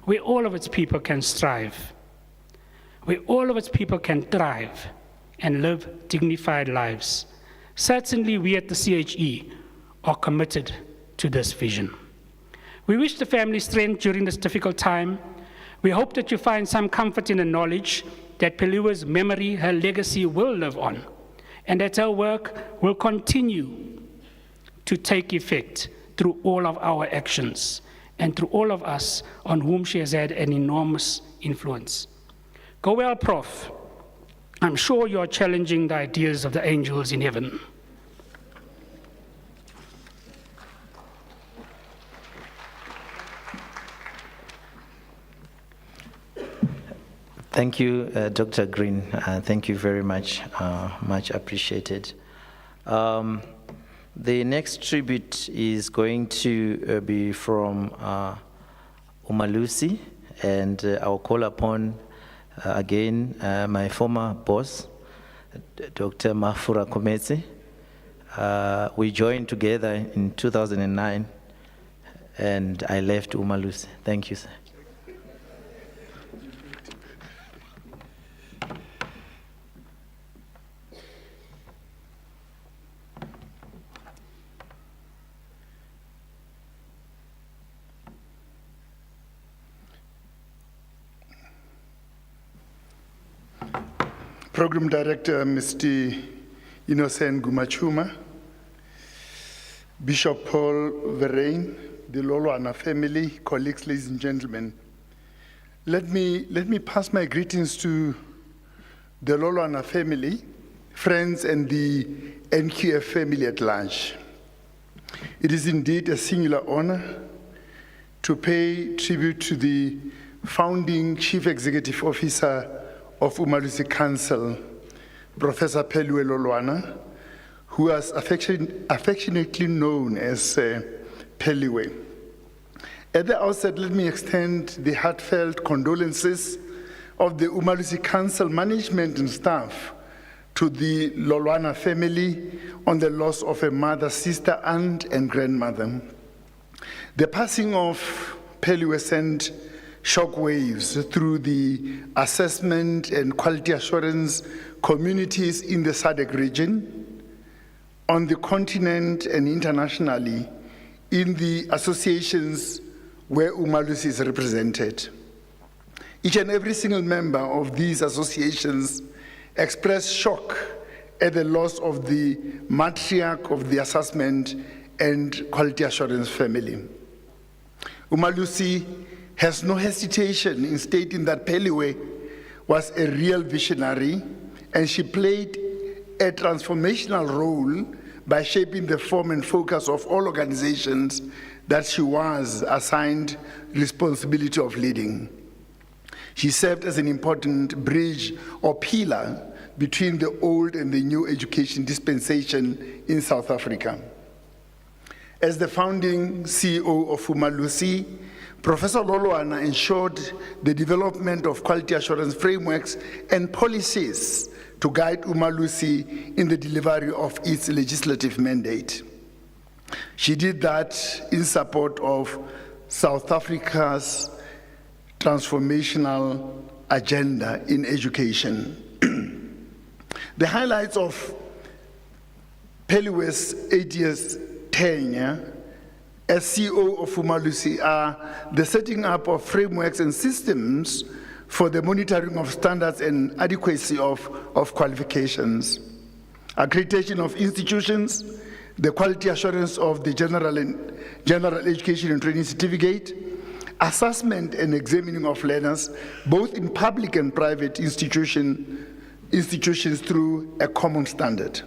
where all of its people can strive, where all of its people can thrive and live dignified lives. Certainly, we at the CHE are committed to this vision. We wish the family strength during this difficult time. We hope that you find some comfort in the knowledge that Peliwe's memory, her legacy will live on, and that her work will continue to take effect through all of our actions and through all of us on whom she has had an enormous influence. Go well, Prof. I'm sure you are challenging the ideas of the angels in heaven. Thank you, Dr. Green. Thank you very much, much appreciated. The next tribute is going to be from Umalusi, and I'll call upon again my former boss, Dr. Mafura Kometse. We joined together in 2009, and I left Umalusi. Thank you, sir. Program Director, Mr. Innocent Gumachuma, Bishop Paul Verrein, the Lolwana family, colleagues, ladies and gentlemen. Let me pass my greetings to the Lolwana family, friends, and the NQF family at large. It is indeed a singular honor to pay tribute to the founding Chief Executive Officer of Umalusi Council, Professor Peliwe Lolwana, who was affectionately known as Peliwe. At the outset, let me extend the heartfelt condolences of the Umalusi Council management and staff to the Lolwana family on the loss of a mother, sister, aunt, and grandmother. The passing of Peliwe sent shockwaves through the assessment and quality assurance communities in the SADC region, on the continent and internationally, in the associations where Umalusi is represented. Each and every single member of these associations expressed shock at the loss of the matriarch of the assessment and quality assurance family. Umalusi has no hesitation in stating that Peliwe was a real visionary, and she played a transformational role by shaping the form and focus of all organizations that she was assigned responsibility of leading. She served as an important bridge or pillar between the old and the new education dispensation in South Africa. As the founding CEO of Umalusi, Professor Lolwana ensured the development of quality assurance frameworks and policies to guide Umalusi in the delivery of its legislative mandate. She did that in support of South Africa's transformational agenda in education. The highlights of Peliwe's 8 years tenure as CEO of Umalusi are the setting up of frameworks and systems for the monitoring of standards and adequacy of qualifications, accreditation of institutions, the quality assurance of the general education and training certificate, assessment and examining of learners, both in public and private institutions through a common standard,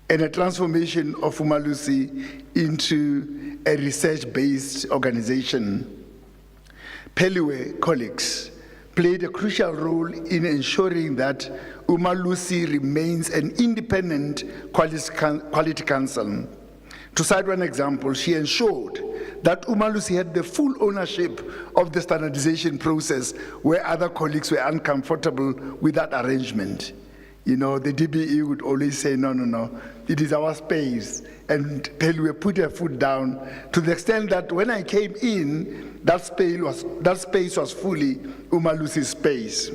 and a transformation of Umalusi into a research-based organization. Peliwe colleagues played a crucial role in ensuring that Umalusi remains an independent quality council. To cite one example, she ensured that Umalusi had the full ownership of the standardization process where other colleagues were uncomfortable with that arrangement. You know, the DBE would always say, no, it is our space. And Peliwe put her foot down to the extent that when I came in, that space was fully Umalusi's space.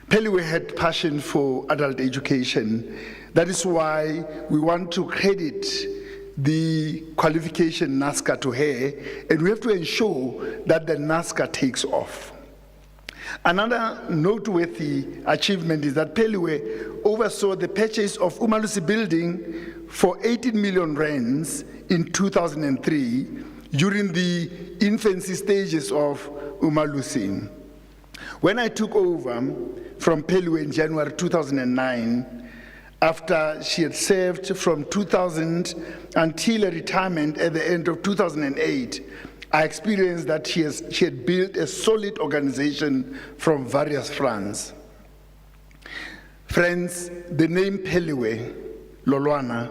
Peliwe had passion for adult education. That is why we want to credit the qualification NASCA to her, and we have to ensure that the NASCA takes off. Another noteworthy achievement is that Peliwe oversaw the purchase of Umalusi building for 18 million rands in 2003 during the infancy stages of Umalusi. When I took over from Peliwe in January 2009, after she had served from 2000 until her retirement at the end of 2008, I experienced that she had built a solid organization from various fronts. Friends, the name Peliwe Lolwana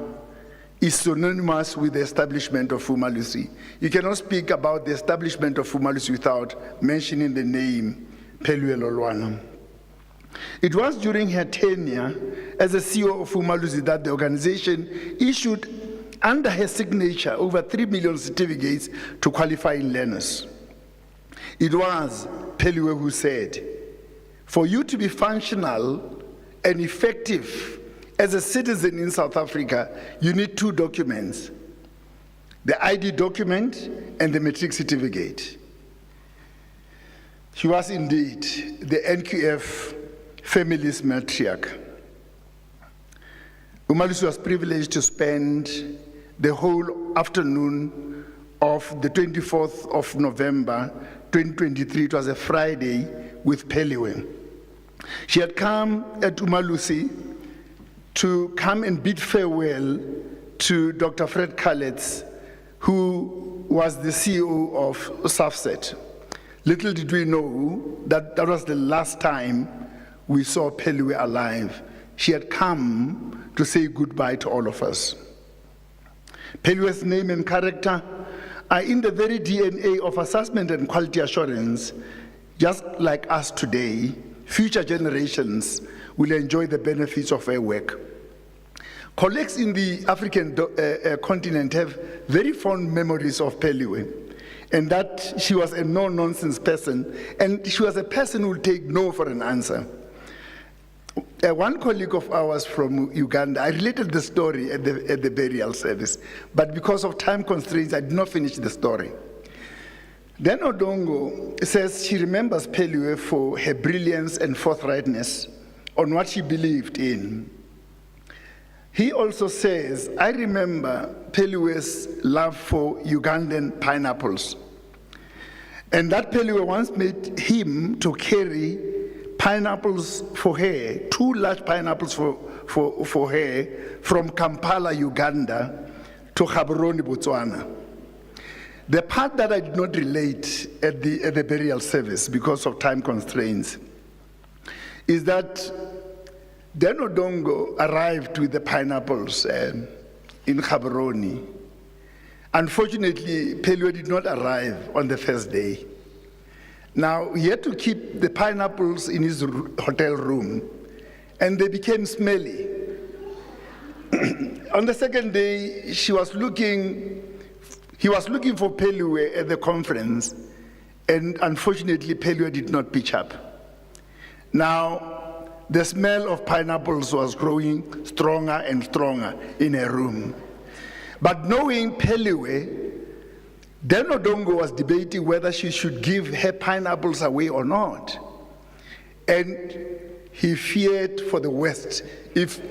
is synonymous with the establishment of Umalusi. You cannot speak about the establishment of Umalusi without mentioning the name Peliwe Lolwana. It was during her tenure as the CEO of Umalusi that the organization issued under her signature over 3 million certificates to qualifying learners. It was Peliwe who said, for you to be functional and effective as a citizen in South Africa, you need 2 documents, the ID document and the matric certificate. She was indeed the NQF family's matriarch. Umalusi was privileged to spend the whole afternoon of the 24th of November, 2023, it was a Friday, with Peliwe. She had come at Umalusi to come and bid farewell to Dr. Fred Kallets, who was the CEO of SAFSET. Little did we know that that was the last time we saw Peliwe alive. She had come to say goodbye to all of us. Peliwe's name and character are in the very DNA of assessment and quality assurance. Just like us today, future generations will enjoy the benefits of her work. Colleagues in the African continent have very fond memories of Peliwe, and that she was a no-nonsense person, and she was a person who would take no for an answer. One colleague of ours from Uganda, I related the story at the burial service, but because of time constraints, I did not finish the story. Then Odongo says she remembers Peliwe for her brilliance and forthrightness on what she believed in. He also says, I remember Peliwe's love for Ugandan pineapples, and that Peliwe once made him to carry pineapples for her, 2 large pineapples for her, from Kampala, Uganda, to Gaborone, Botswana. The part that I did not relate at the burial service because of time constraints is that Dan Odongo arrived with the pineapples in Gaborone. Unfortunately, Peliwe did not arrive on the first day. Now, he had to keep the pineapples in his hotel room, and they became smelly. On the second day, he was looking for Peliwe at the conference, and unfortunately, Peliwe did not pitch up. Now, the smell of pineapples was growing stronger and stronger in her room. But knowing Peliwe, Dan Odongo was debating whether she should give her pineapples away or not. And he feared for the worst if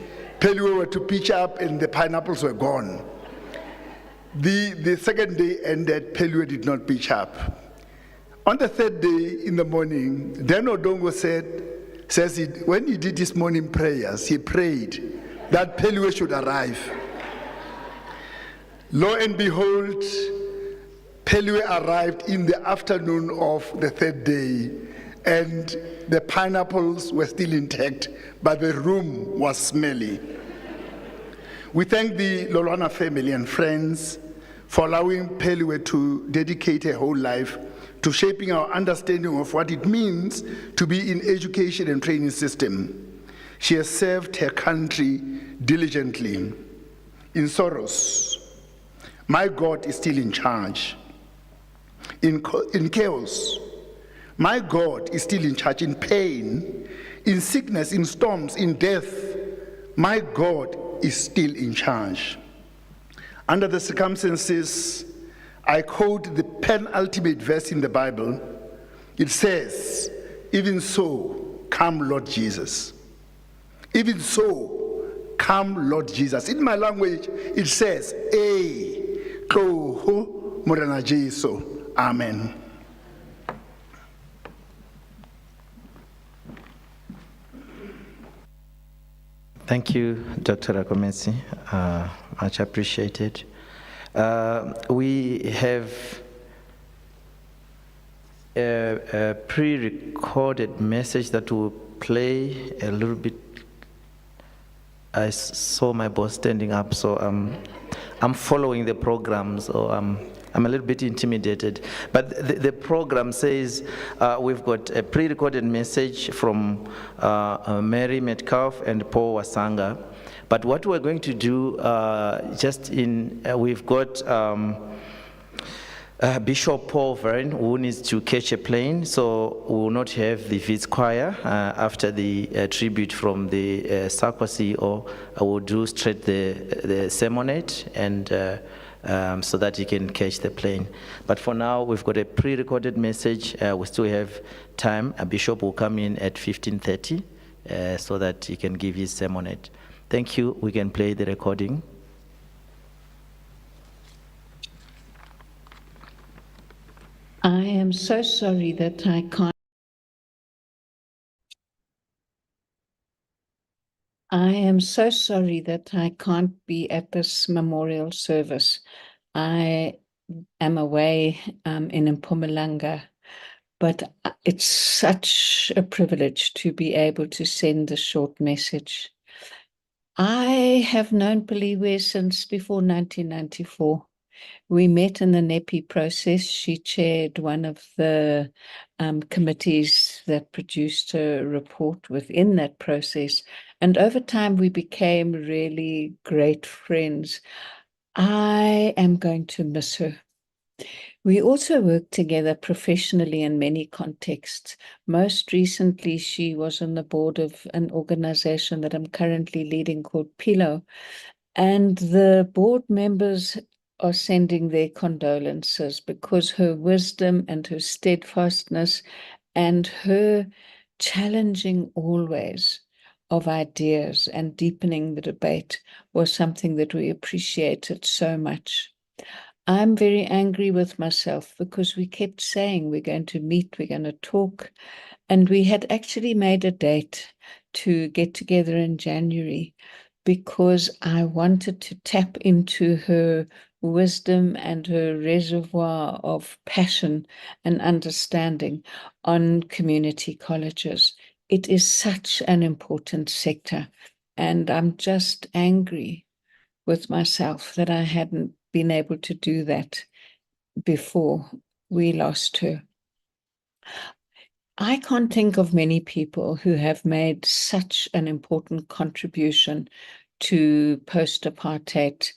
Peliwe were to pitch up and the pineapples were gone. The second day ended, Peliwe did not pitch up. On the third day in the morning, Dan Odongo says when he did his morning prayers, he prayed that Peliwe should arrive. Lo and behold, Peliwe arrived in the afternoon of the third day, and the pineapples were still intact, but the room was smelly. We thank the Lolwana family and friends for allowing Peliwe to dedicate her whole life to shaping our understanding of what it means to be in education and training system. She has served her country diligently. In sorrows, my God is still in charge. In chaos, my God is still in charge. In pain, in sickness, in storms, in death, my God is still in charge. Under the circumstances, I quote the penultimate verse in the Bible. It says, even so, come Lord Jesus. Even so, come Lord Jesus. In my language, it says, "Ei, tloho morena Jesu." Amen. Thank you, Dr. Rakomesi. Much appreciated. We have a pre-recorded message that will play a little bit. I saw my boss standing up, so I'm following the program, so I'm a little bit intimidated. But the program says we've got a pre-recorded message from Mary Metcalf and Paul Wasanga. But what we're going to do, we've got Bishop Paul Verne, who needs to catch a plane, so we will not have the Wits choir after the tribute from the Sarkozy, or I will do straight the sermonette, and so that he can catch the plane. But for now, we've got a pre-recorded message. We still have time. A bishop will come in at 15:30 so that he can give his sermonette. Thank you. We can play the recording. I am so sorry that I can't. I am so sorry that I can't be at this memorial service. I am away in Mpumalanga, but it's such a privilege to be able to send a short message. I have known Peliwe since before 1994. We met in the NEPI process. She chaired one of the committees that produced a report within that process. And over time, we became really great friends. I am going to miss her. We also worked together professionally in many contexts. Most recently, she was on the board of an organization that I'm currently leading called PILO. And the board members are sending their condolences because her wisdom and her steadfastness and her challenging always of ideas and deepening the debate was something that we appreciated so much. I'm very angry with myself because we kept saying we're going to meet, we're going to talk, and we had actually made a date to get together in January because I wanted to tap into her wisdom and her reservoir of passion and understanding on community colleges. It is such an important sector, and I'm just angry with myself that I hadn't been able to do that before we lost her. I can't think of many people who have made such an important contribution to post-apartheid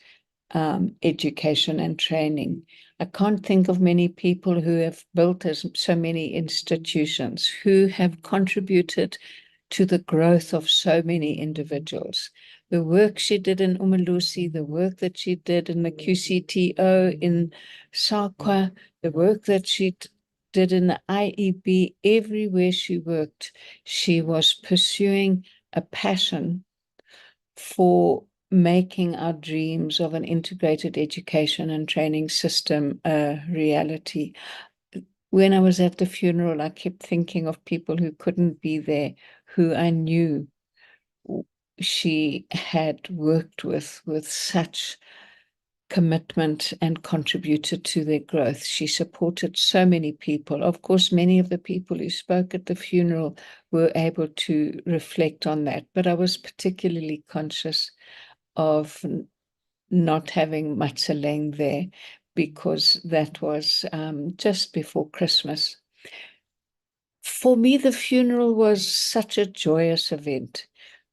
education and training. I can't think of many people who have built so many institutions, who have contributed to the growth of so many individuals. The work she did in Umalusi, the work that she did in the QCTO in Sakwa, the work that she did in the IEB, everywhere she worked, she was pursuing a passion for making our dreams of an integrated education and training system a reality. When I was at the funeral, I kept thinking of people who couldn't be there, who I knew she had worked with such commitment and contributed to their growth. She supported so many people. Of course, many of the people who spoke at the funeral were able to reflect on that, but I was particularly conscious of not having Matsaleng there because that was just before Christmas. For me, the funeral was such a joyous event.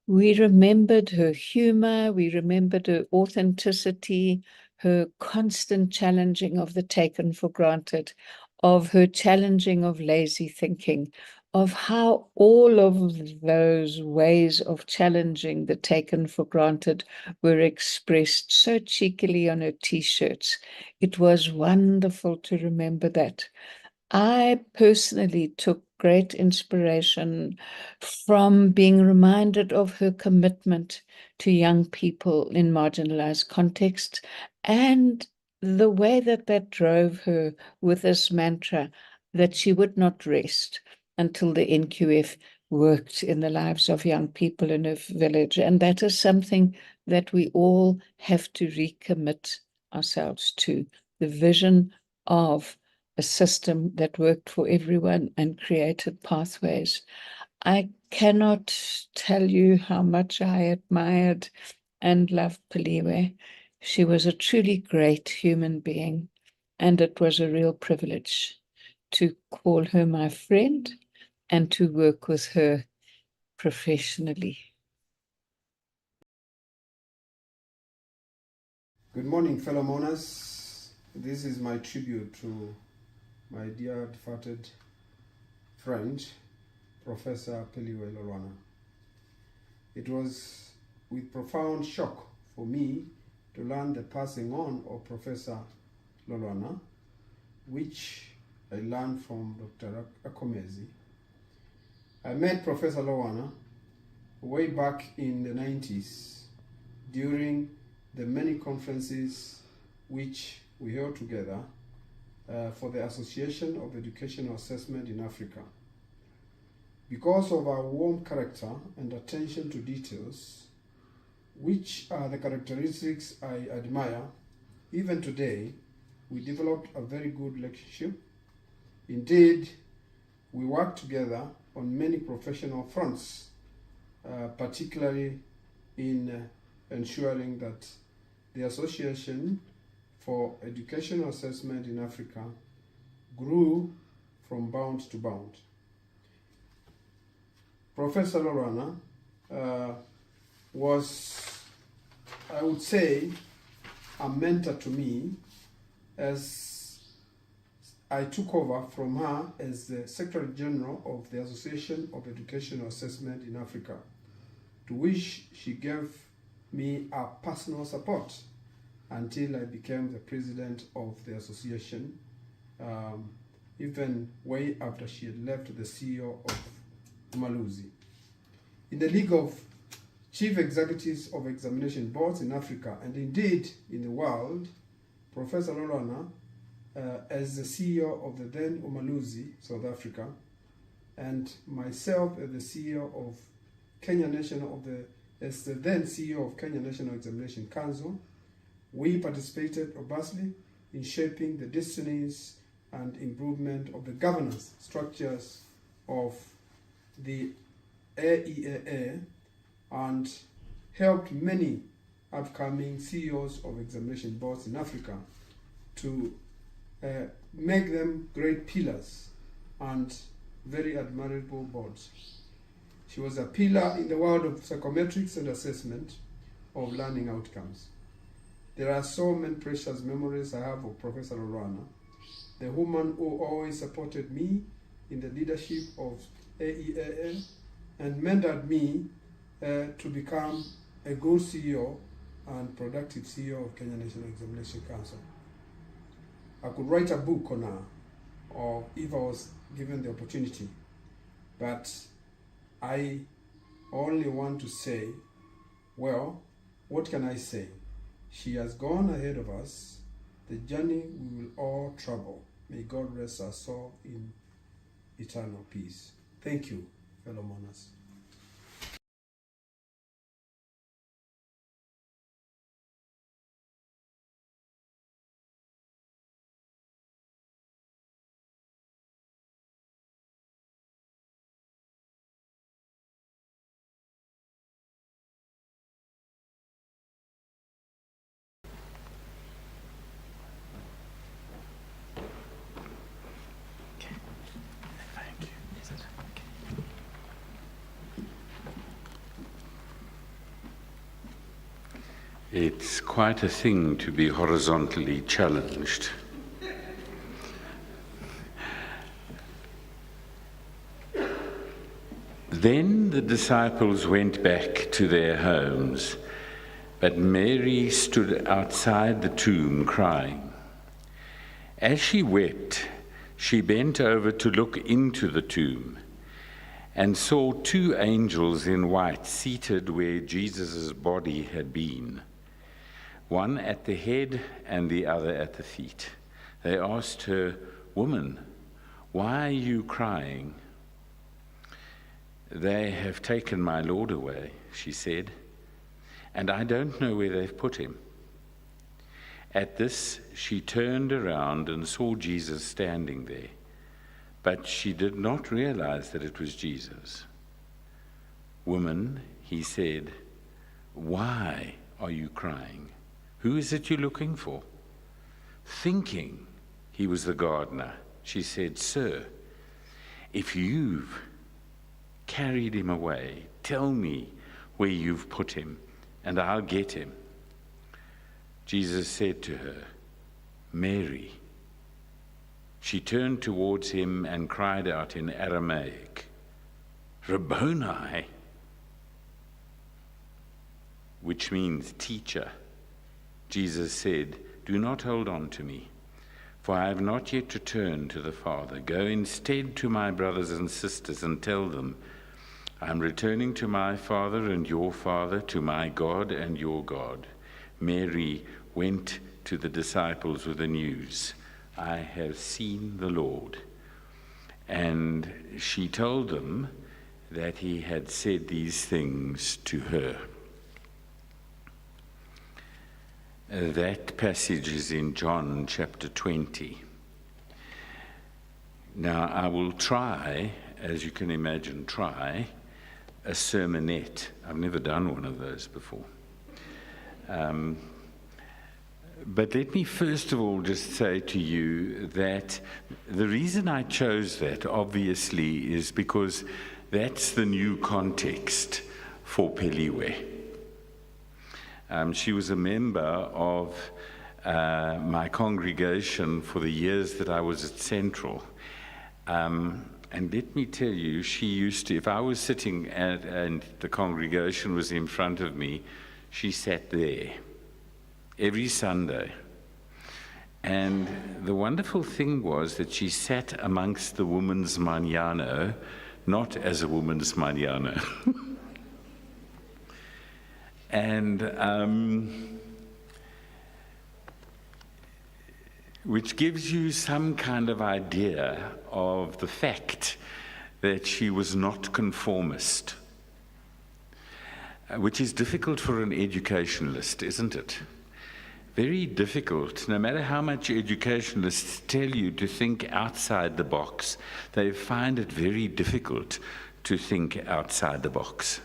We remembered her humor, we remembered her authenticity, her constant challenging of the taken for granted, of her challenging of lazy thinking, of how all of those ways of challenging the taken for granted were expressed so cheekily on her T-shirts. It was wonderful to remember that. I personally took great inspiration from being reminded of her commitment to young people in marginalized contexts and the way that that drove her with this mantra that she would not rest until the NQF worked in the lives of young people in her village. And that is something that we all have to recommit ourselves to, the vision of a system that worked for everyone and created pathways. I cannot tell you how much I admired and loved Peliwe. She was a truly great human being, and it was a real privilege to call her my friend and to work with her professionally. Good morning, fellow mourners. This is my tribute to my dear departed friend, Professor Peliwe Lolwana. It was with profound shock for me to learn the passing on of Professor Lolwana, which I learned from Dr. Akomezi. I met Professor Lolwana way back in the 90s during the many conferences which we held together for the Association of Educational Assessment in Africa. Because of our warm character and attention to details, which are the characteristics I admire, even today, we developed a very good relationship. Indeed, we worked together on many professional fronts, particularly in ensuring that the Association for Educational Assessment in Africa grew from bound to bound. Professor Lolwana was, I would say, a mentor to me as I took over from her as the Secretary General of the Association of Educational Assessment in Africa, to which she gave me a personal support until I became the president of the association, even way after she had left the CEO of Umaluzi. In the League of Chief Executives of Examination Boards in Africa, and indeed in the world, Professor Lolwana, as the CEO of the then Umaluzi, South Africa, and myself as the CEO of Kenya National as the then CEO of Kenya National Examination Council, we participated robustly in shaping the destinies and improvement of the governance structures of the AEAA and helped many upcoming CEOs of examination boards in Africa to make them great pillars and very admirable boards. She was a pillar in the world of psychometrics and assessment of learning outcomes. There are so many precious memories I have of Professor Lolwana, the woman who always supported me in the leadership of AEAA and mentored me to become a good CEO and productive CEO of Kenya National Examination Council. I could write a book on her, or if I was given the opportunity, but I only want to say, well, what can I say? She has gone ahead of us. The journey we will all travel. May God rest our soul in eternal peace. Thank you, fellow mourners. It's quite a thing to be horizontally challenged. Then the disciples went back to their homes, but Mary stood outside the tomb crying. As she wept, she bent over to look into the tomb and saw two angels in white seated where Jesus' body had been, one at the head and the other at the feet. They asked her, "Woman, why are you crying?" "They have taken my Lord away," she said, "and I don't know where they've put him." At this, she turned around and saw Jesus standing there, but she did not realize that it was Jesus. "Woman," he said, "why are you crying? Who is it you're looking for?" Thinking he was the gardener, she said, "Sir, if you've carried him away, tell me where you've put him, and I'll get him." Jesus said to her, "Mary." She turned towards him and cried out in Aramaic, "Rabboni," which means teacher. Jesus said, "Do not hold on to me, for I have not yet returned to the Father. Go instead to my brothers and sisters and tell them, I am returning to my Father and your Father, to my God and your God." Mary went to the disciples with the news, "I have seen the Lord." And she told them that he had said these things to her. That passage is in John chapter 20. Now, I will try, as you can imagine, a sermonette. I've never done one of those before. But let me first of all just say to you that the reason I chose that, obviously, is because that's the new context for Peliwe. She was a member of my congregation for the years that I was at Central. And let me tell you, she used to, if I was sitting and the congregation was in front of me, she sat there every Sunday. And the wonderful thing was that she sat amongst the women's manjano, not as a woman's manjano. And which gives you some kind of idea of the fact that she was not conformist, which is difficult for an educationalist, isn't it? Very difficult. No matter how much educationalists tell you to think outside the box, they find it very difficult to think outside the box.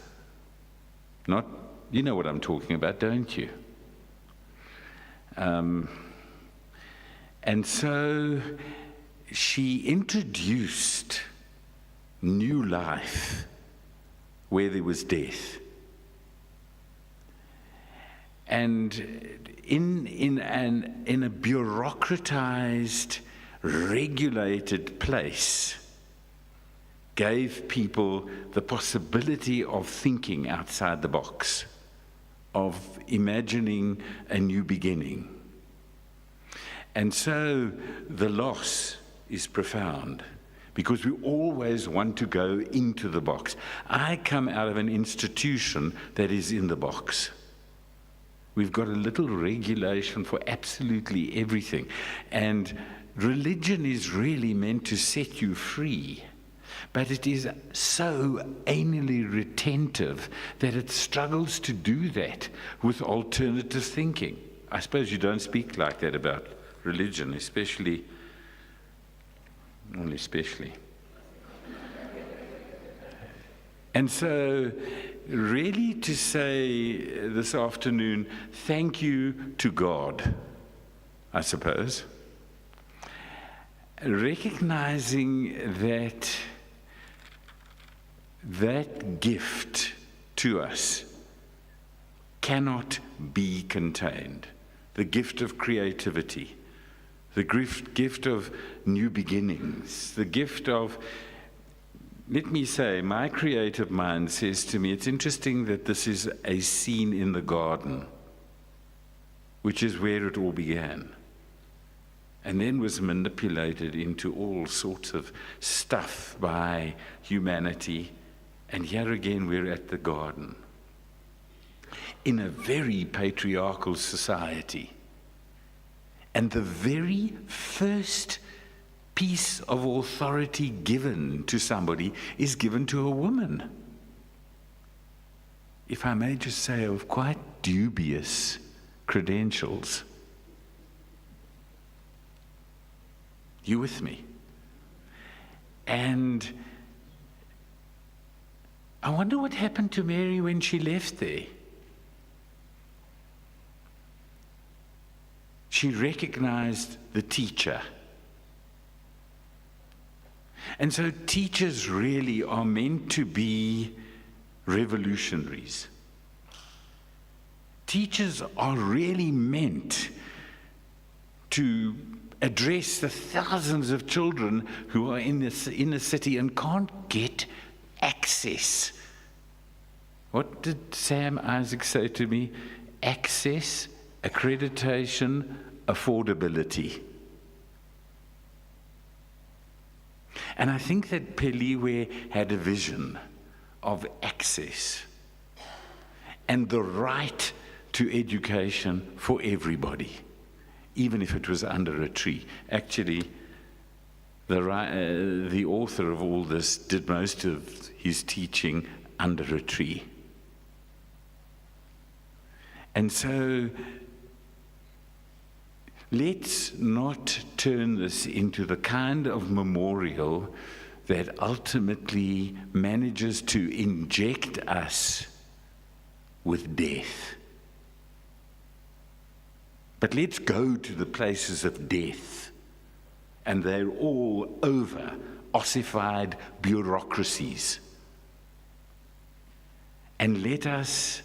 Not, you know what I'm talking about, don't you? And so she introduced new life where there was death. And in a bureaucratized, regulated place, gave people the possibility of thinking outside the box, of imagining a new beginning. And so the loss is profound, because we always want to go into the box. I come out of an institution that is in the box. We've got a little regulation for absolutely everything. And religion is really meant to set you free. But it is so anally retentive that it struggles to do that with alternative thinking. I suppose you don't speak like that about religion, especially. And so, really to say this afternoon, thank you to God, I suppose, recognizing that gift to us cannot be contained. The gift of creativity, the gift of new beginnings, the gift of, let me say, my creative mind says to me, it's interesting that this is a scene in the garden, which is where it all began, and then was manipulated into all sorts of stuff by humanity, and here again we're at the garden. In a very patriarchal society. And the very first piece of authority given to somebody is given to a woman. If I may just say, of quite dubious credentials. You with me? And I wonder what happened to Mary when she left there. She recognized the teacher. And so teachers really are meant to be revolutionaries. Teachers are really meant to address the thousands of children who are in this inner city and can't get access. What did Sam Isaac say to me? Access, accreditation, affordability. And I think that Peliwe had a vision of access and the right to education for everybody, even if it was under a tree. Actually, the author of all this did most of his teaching under a tree. And so, let's not turn this into the kind of memorial that ultimately manages to inject us with death. But let's go to the places of death, and they're all over ossified bureaucracies. And let us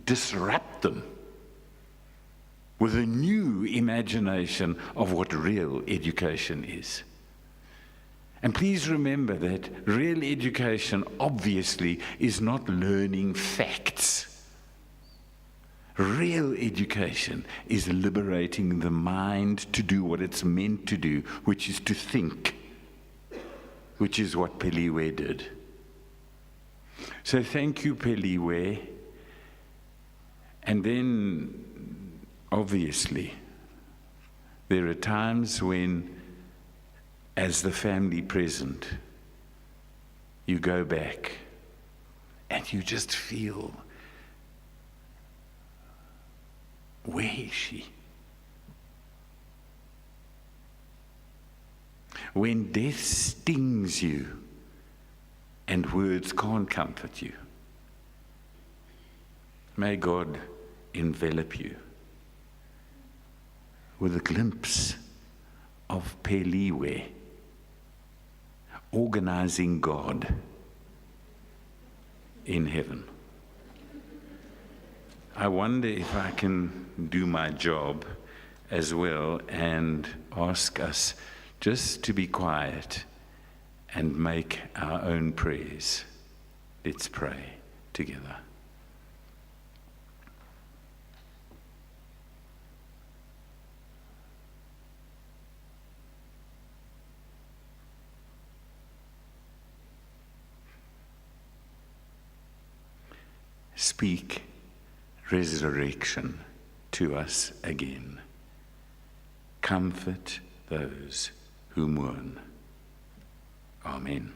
disrupt them with a new imagination of what real education is. And please remember that real education obviously is not learning facts. Real education is liberating the mind to do what it's meant to do, which is to think, which is what Peliwe did. So thank you, Peliwe. And then, obviously, there are times when, as the family present, you go back and you just feel, where is she? When death stings you and words can't comfort you, may God envelop you with a glimpse of Peliwe organizing God in heaven. I wonder if I can do my job as well and ask us just to be quiet and make our own prayers. Let's pray together. Speak resurrection to us again. Comfort those who mourn. Amen.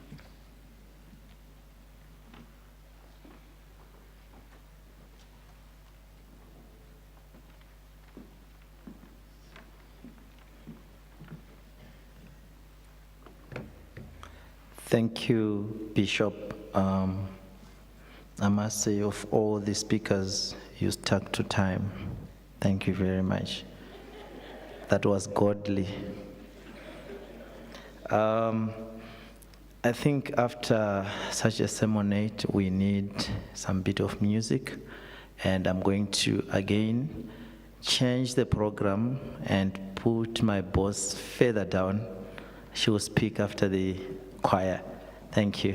Thank you, Bishop. I must say, of all the speakers, you stuck to time. Thank you very much. That was godly. I think after such a sermonette, we need some bit of music, and I'm going to again change the program and put my boss further down. She will speak after the choir. Thank you.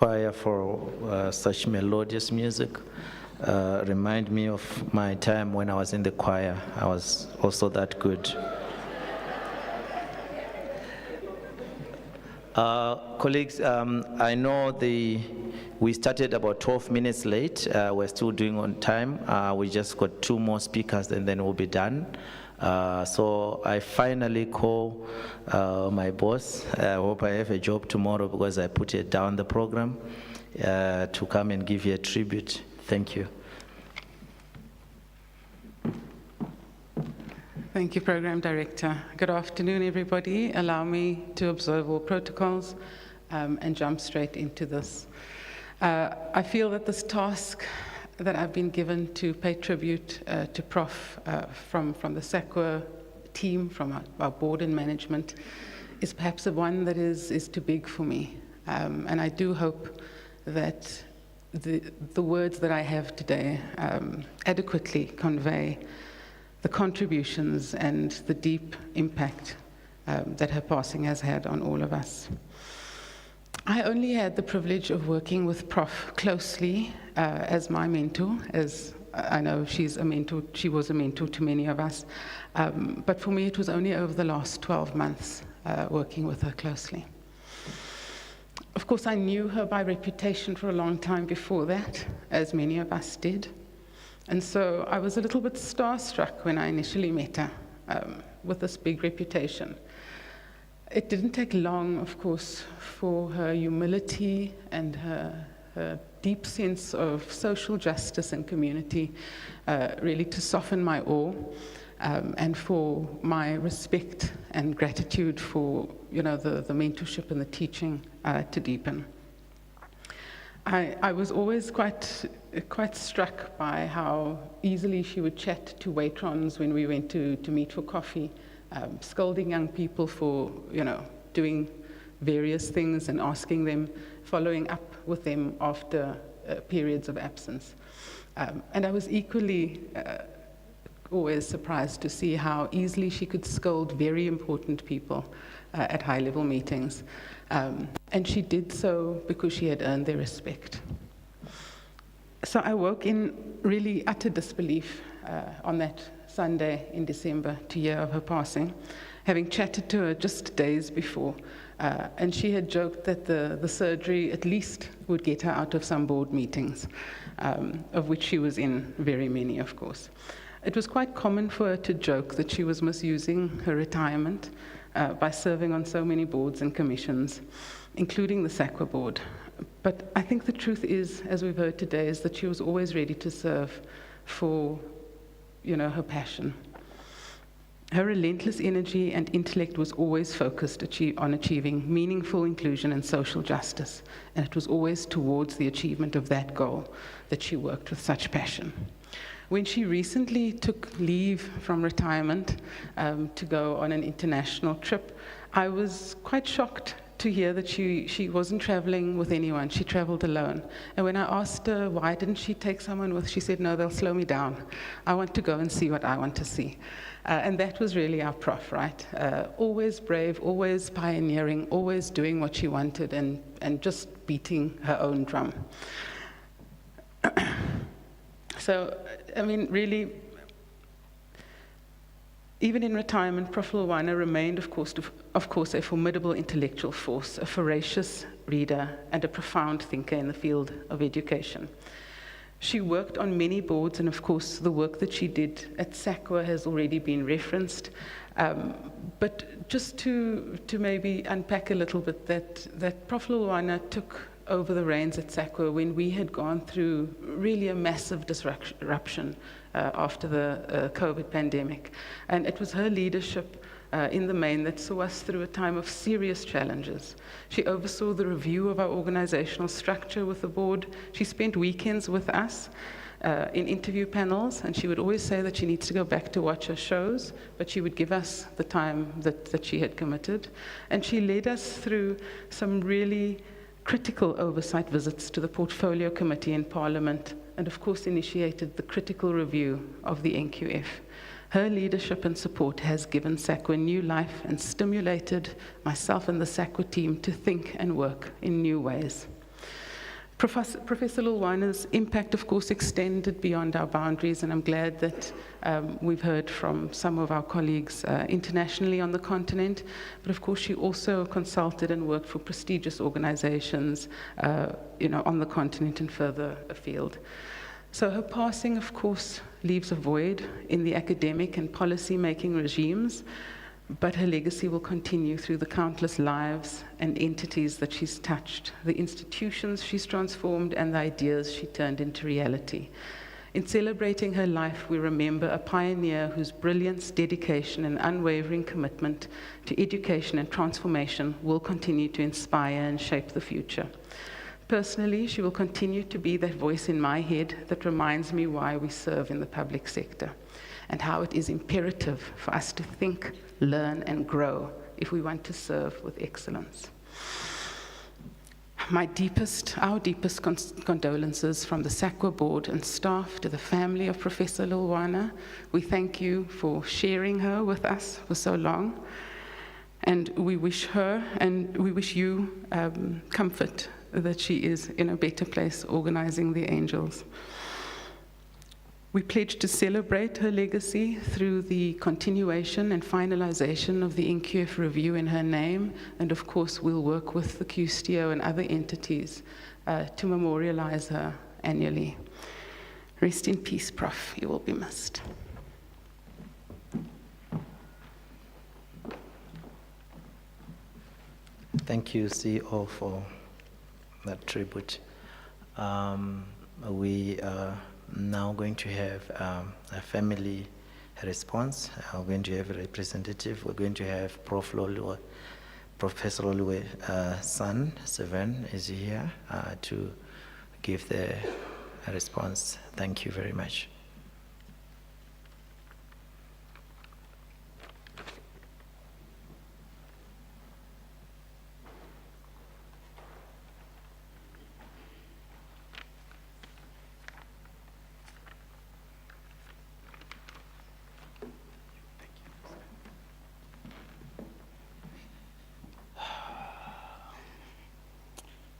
choir for such melodious music. Remind me of my time when I was in the choir. I was also that good. Colleagues, I know we started about 12 minutes late. We're still doing on time. We just got 2 more speakers and then we'll be done. So I finally call my boss. I hope I have a job tomorrow because I put it down the program to come and give you a tribute. Thank you. Thank you, Program Director. Good afternoon, everybody. Allow me to observe all protocols and jump straight into this. I feel that this task that I've been given to pay tribute to Prof from the SACWA team, from our board and management, is perhaps the one that is too big for me. And I do hope that the words that I have today adequately convey the contributions and the deep impact that her passing has had on all of us. I only had the privilege of working with Prof closely as my mentor, as I know she was a mentor to many of us, but for me it was only over the last 12 months working with her closely. Of course, I knew her by reputation for a long time before that, as many of us did. And so I was a little bit starstruck when I initially met her with this big reputation. It didn't take long, of course, for her humility and her deep sense of social justice and community really to soften my awe, and for my respect and gratitude for the mentorship and the teaching to deepen. I was always quite struck by how easily she would chat to waitrons when we went to meet for coffee, scolding young people for doing various things and asking them, following up with them after periods of absence. And I was equally always surprised to see how easily she could scold very important people at high-level meetings. And she did so because she had earned their respect. So I woke in really utter disbelief on that Sunday in December to hear of her passing, having chatted to her just days before. And she had joked that the surgery at least would get her out of some board meetings, of which she was in very many, of course. It was quite common for her to joke that she was misusing her retirement by serving on so many boards and commissions, including the SACWA board. But I think the truth is, as we've heard today, is that she was always ready to serve for, her passion. Her relentless energy and intellect was always focused on achieving meaningful inclusion and social justice, and it was always towards the achievement of that goal that she worked with such passion. When she recently took leave from retirement to go on an international trip, I was quite shocked to hear that she wasn't traveling with anyone. She traveled alone. And when I asked her why didn't she take someone with, she said, no, they'll slow me down. I want to go and see what I want to see. And that was really our Prof, right? Always brave, always pioneering, always doing what she wanted and just beating her own drum. So, I mean, really, even in retirement, Prof. Lolwana remained, of course, a formidable intellectual force, a voracious reader, and a profound thinker in the field of education. She worked on many boards, and of course, the work that she did at SACWA has already been referenced. But just to maybe unpack a little bit, that Prof. Lolwana took over the reins at SACWA when we had gone through really a massive disruption after the COVID pandemic. And it was her leadership in the main that saw us through a time of serious challenges. She oversaw the review of our organizational structure with the board. She spent weekends with us in interview panels, and she would always say that she needs to go back to watch her shows, but she would give us the time that she had committed. And she led us through some really critical oversight visits to the Portfolio Committee in Parliament, and of course initiated the critical review of the NQF. Her leadership and support has given SACWA new life and stimulated myself and the SACWA team to think and work in new ways. Professor Lolwana's impact, of course, extended beyond our boundaries, and I'm glad that we've heard from some of our colleagues internationally on the continent. But of course, she also consulted and worked for prestigious organizations, on the continent and further afield. So her passing, of course, leaves a void in the academic and policy-making regimes, but her legacy will continue through the countless lives and entities that she's touched, the institutions she's transformed, and the ideas she turned into reality. In celebrating her life, we remember a pioneer whose brilliance, dedication, and unwavering commitment to education and transformation will continue to inspire and shape the future. Personally, she will continue to be that voice in my head that reminds me why we serve in the public sector, and how it is imperative for us to think, learn, and grow if we want to serve with excellence. Our deepest condolences from the SACWA board and staff to the family of Professor Lolwana. We thank you for sharing her with us for so long, and we wish her and we wish you comfort that she is in a better place organizing the angels. We pledge to celebrate her legacy through the continuation and finalization of the INQF review in her name, and of course we'll work with the QSTO and other entities to memorialize her annually. Rest in peace, Prof. You will be missed. Thank you, CEO, for that tribute. We are now going to have a family response. We're going to have a representative. We're going to have Professor Lolwa's son, Seven, is here to give the response. Thank you very much.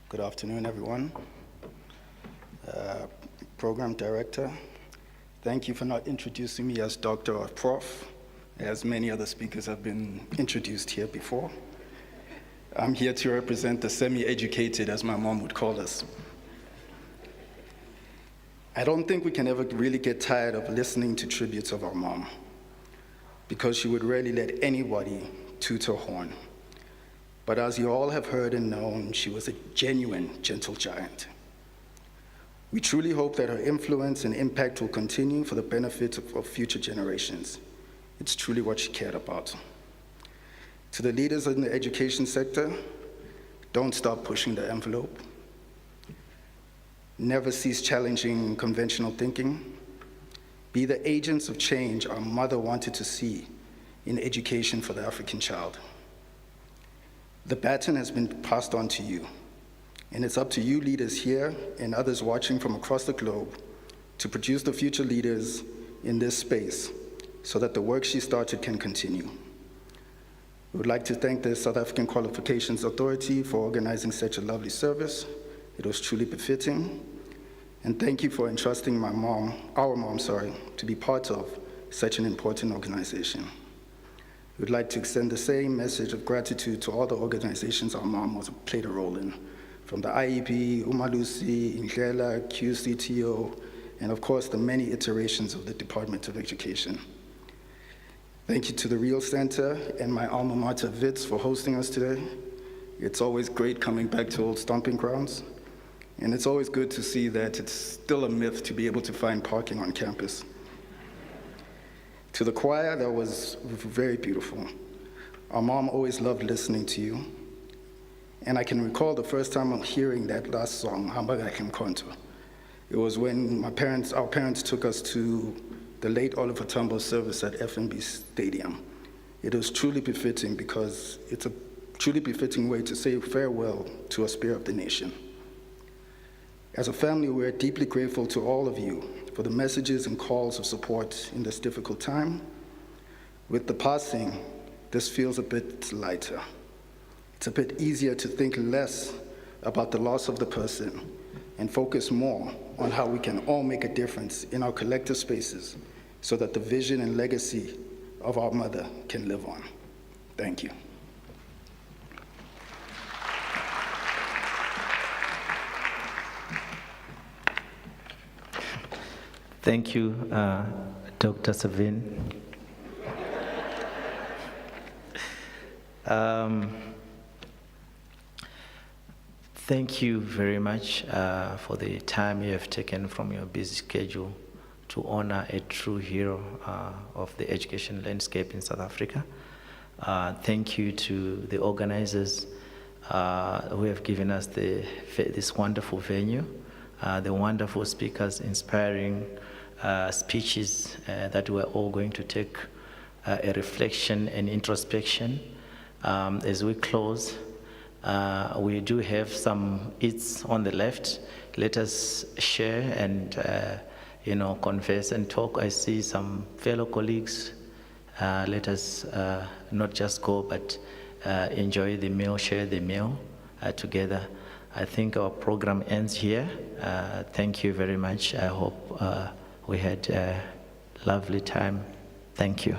Good afternoon, everyone. Program Director, thank you for not introducing me as Doctor or Prof, as many other speakers have been introduced here before. I'm here to represent the semi-educated, as my mom would call us. I don't think we can ever really get tired of listening to tributes of our mom, because she would rarely let anybody toot her horn. But as you all have heard and known, she was a genuine gentle giant. We truly hope that her influence and impact will continue for the benefit of future generations. It's truly what she cared about. To the leaders in the education sector, don't stop pushing the envelope. Never cease challenging conventional thinking. Be the agents of change our mother wanted to see in education for the African child. The baton has been passed on to you, and it's up to you leaders here and others watching from across the globe to produce the future leaders in this space so that the work she started can continue. We would like to thank the South African Qualifications Authority for organizing such a lovely service. It was truly befitting. And thank you for entrusting our mom, to be part of such an important organization. We would like to extend the same message of gratitude to all the organizations our mom played a role in, from the IEP, Umalusi, Indlela, QCTO, and of course the many iterations of the Department of Education. Thank you to the Real Center and my alma mater, Wits, for hosting us today. It's always great coming back to old stomping grounds, and it's always good to see that it's still a myth to be able to find parking on campus. To the choir, that was very beautiful. Our mom always loved listening to you. And I can recall the first time I'm hearing that last song, Hambaga Kimkonto. It was when our parents took us to the late Oliver Tambo's service at FNB Stadium. It was truly befitting because it's a truly befitting way to say farewell to a spear of the nation. As a family, we're deeply grateful to all of you for the messages and calls of support in this difficult time. With the passing, this feels a bit lighter. It's a bit easier to think less about the loss of the person and focus more on how we can all make a difference in our collective spaces so that the vision and legacy of our mother can live on. Thank you. Thank you, Dr. Savin. Thank you very much for the time you have taken from your busy schedule to honor a true hero of the education landscape in South Africa. Thank you to the organizers who have given us this wonderful venue, the wonderful speakers, inspiring speeches that we're all going to take a reflection and introspection. As we close, we do have some eats on the left. Let us share and converse and talk. I see some fellow colleagues. Let us not just go, but enjoy the meal, share the meal together. I think our program ends here. Thank you very much. I hope we had a lovely time. Thank you.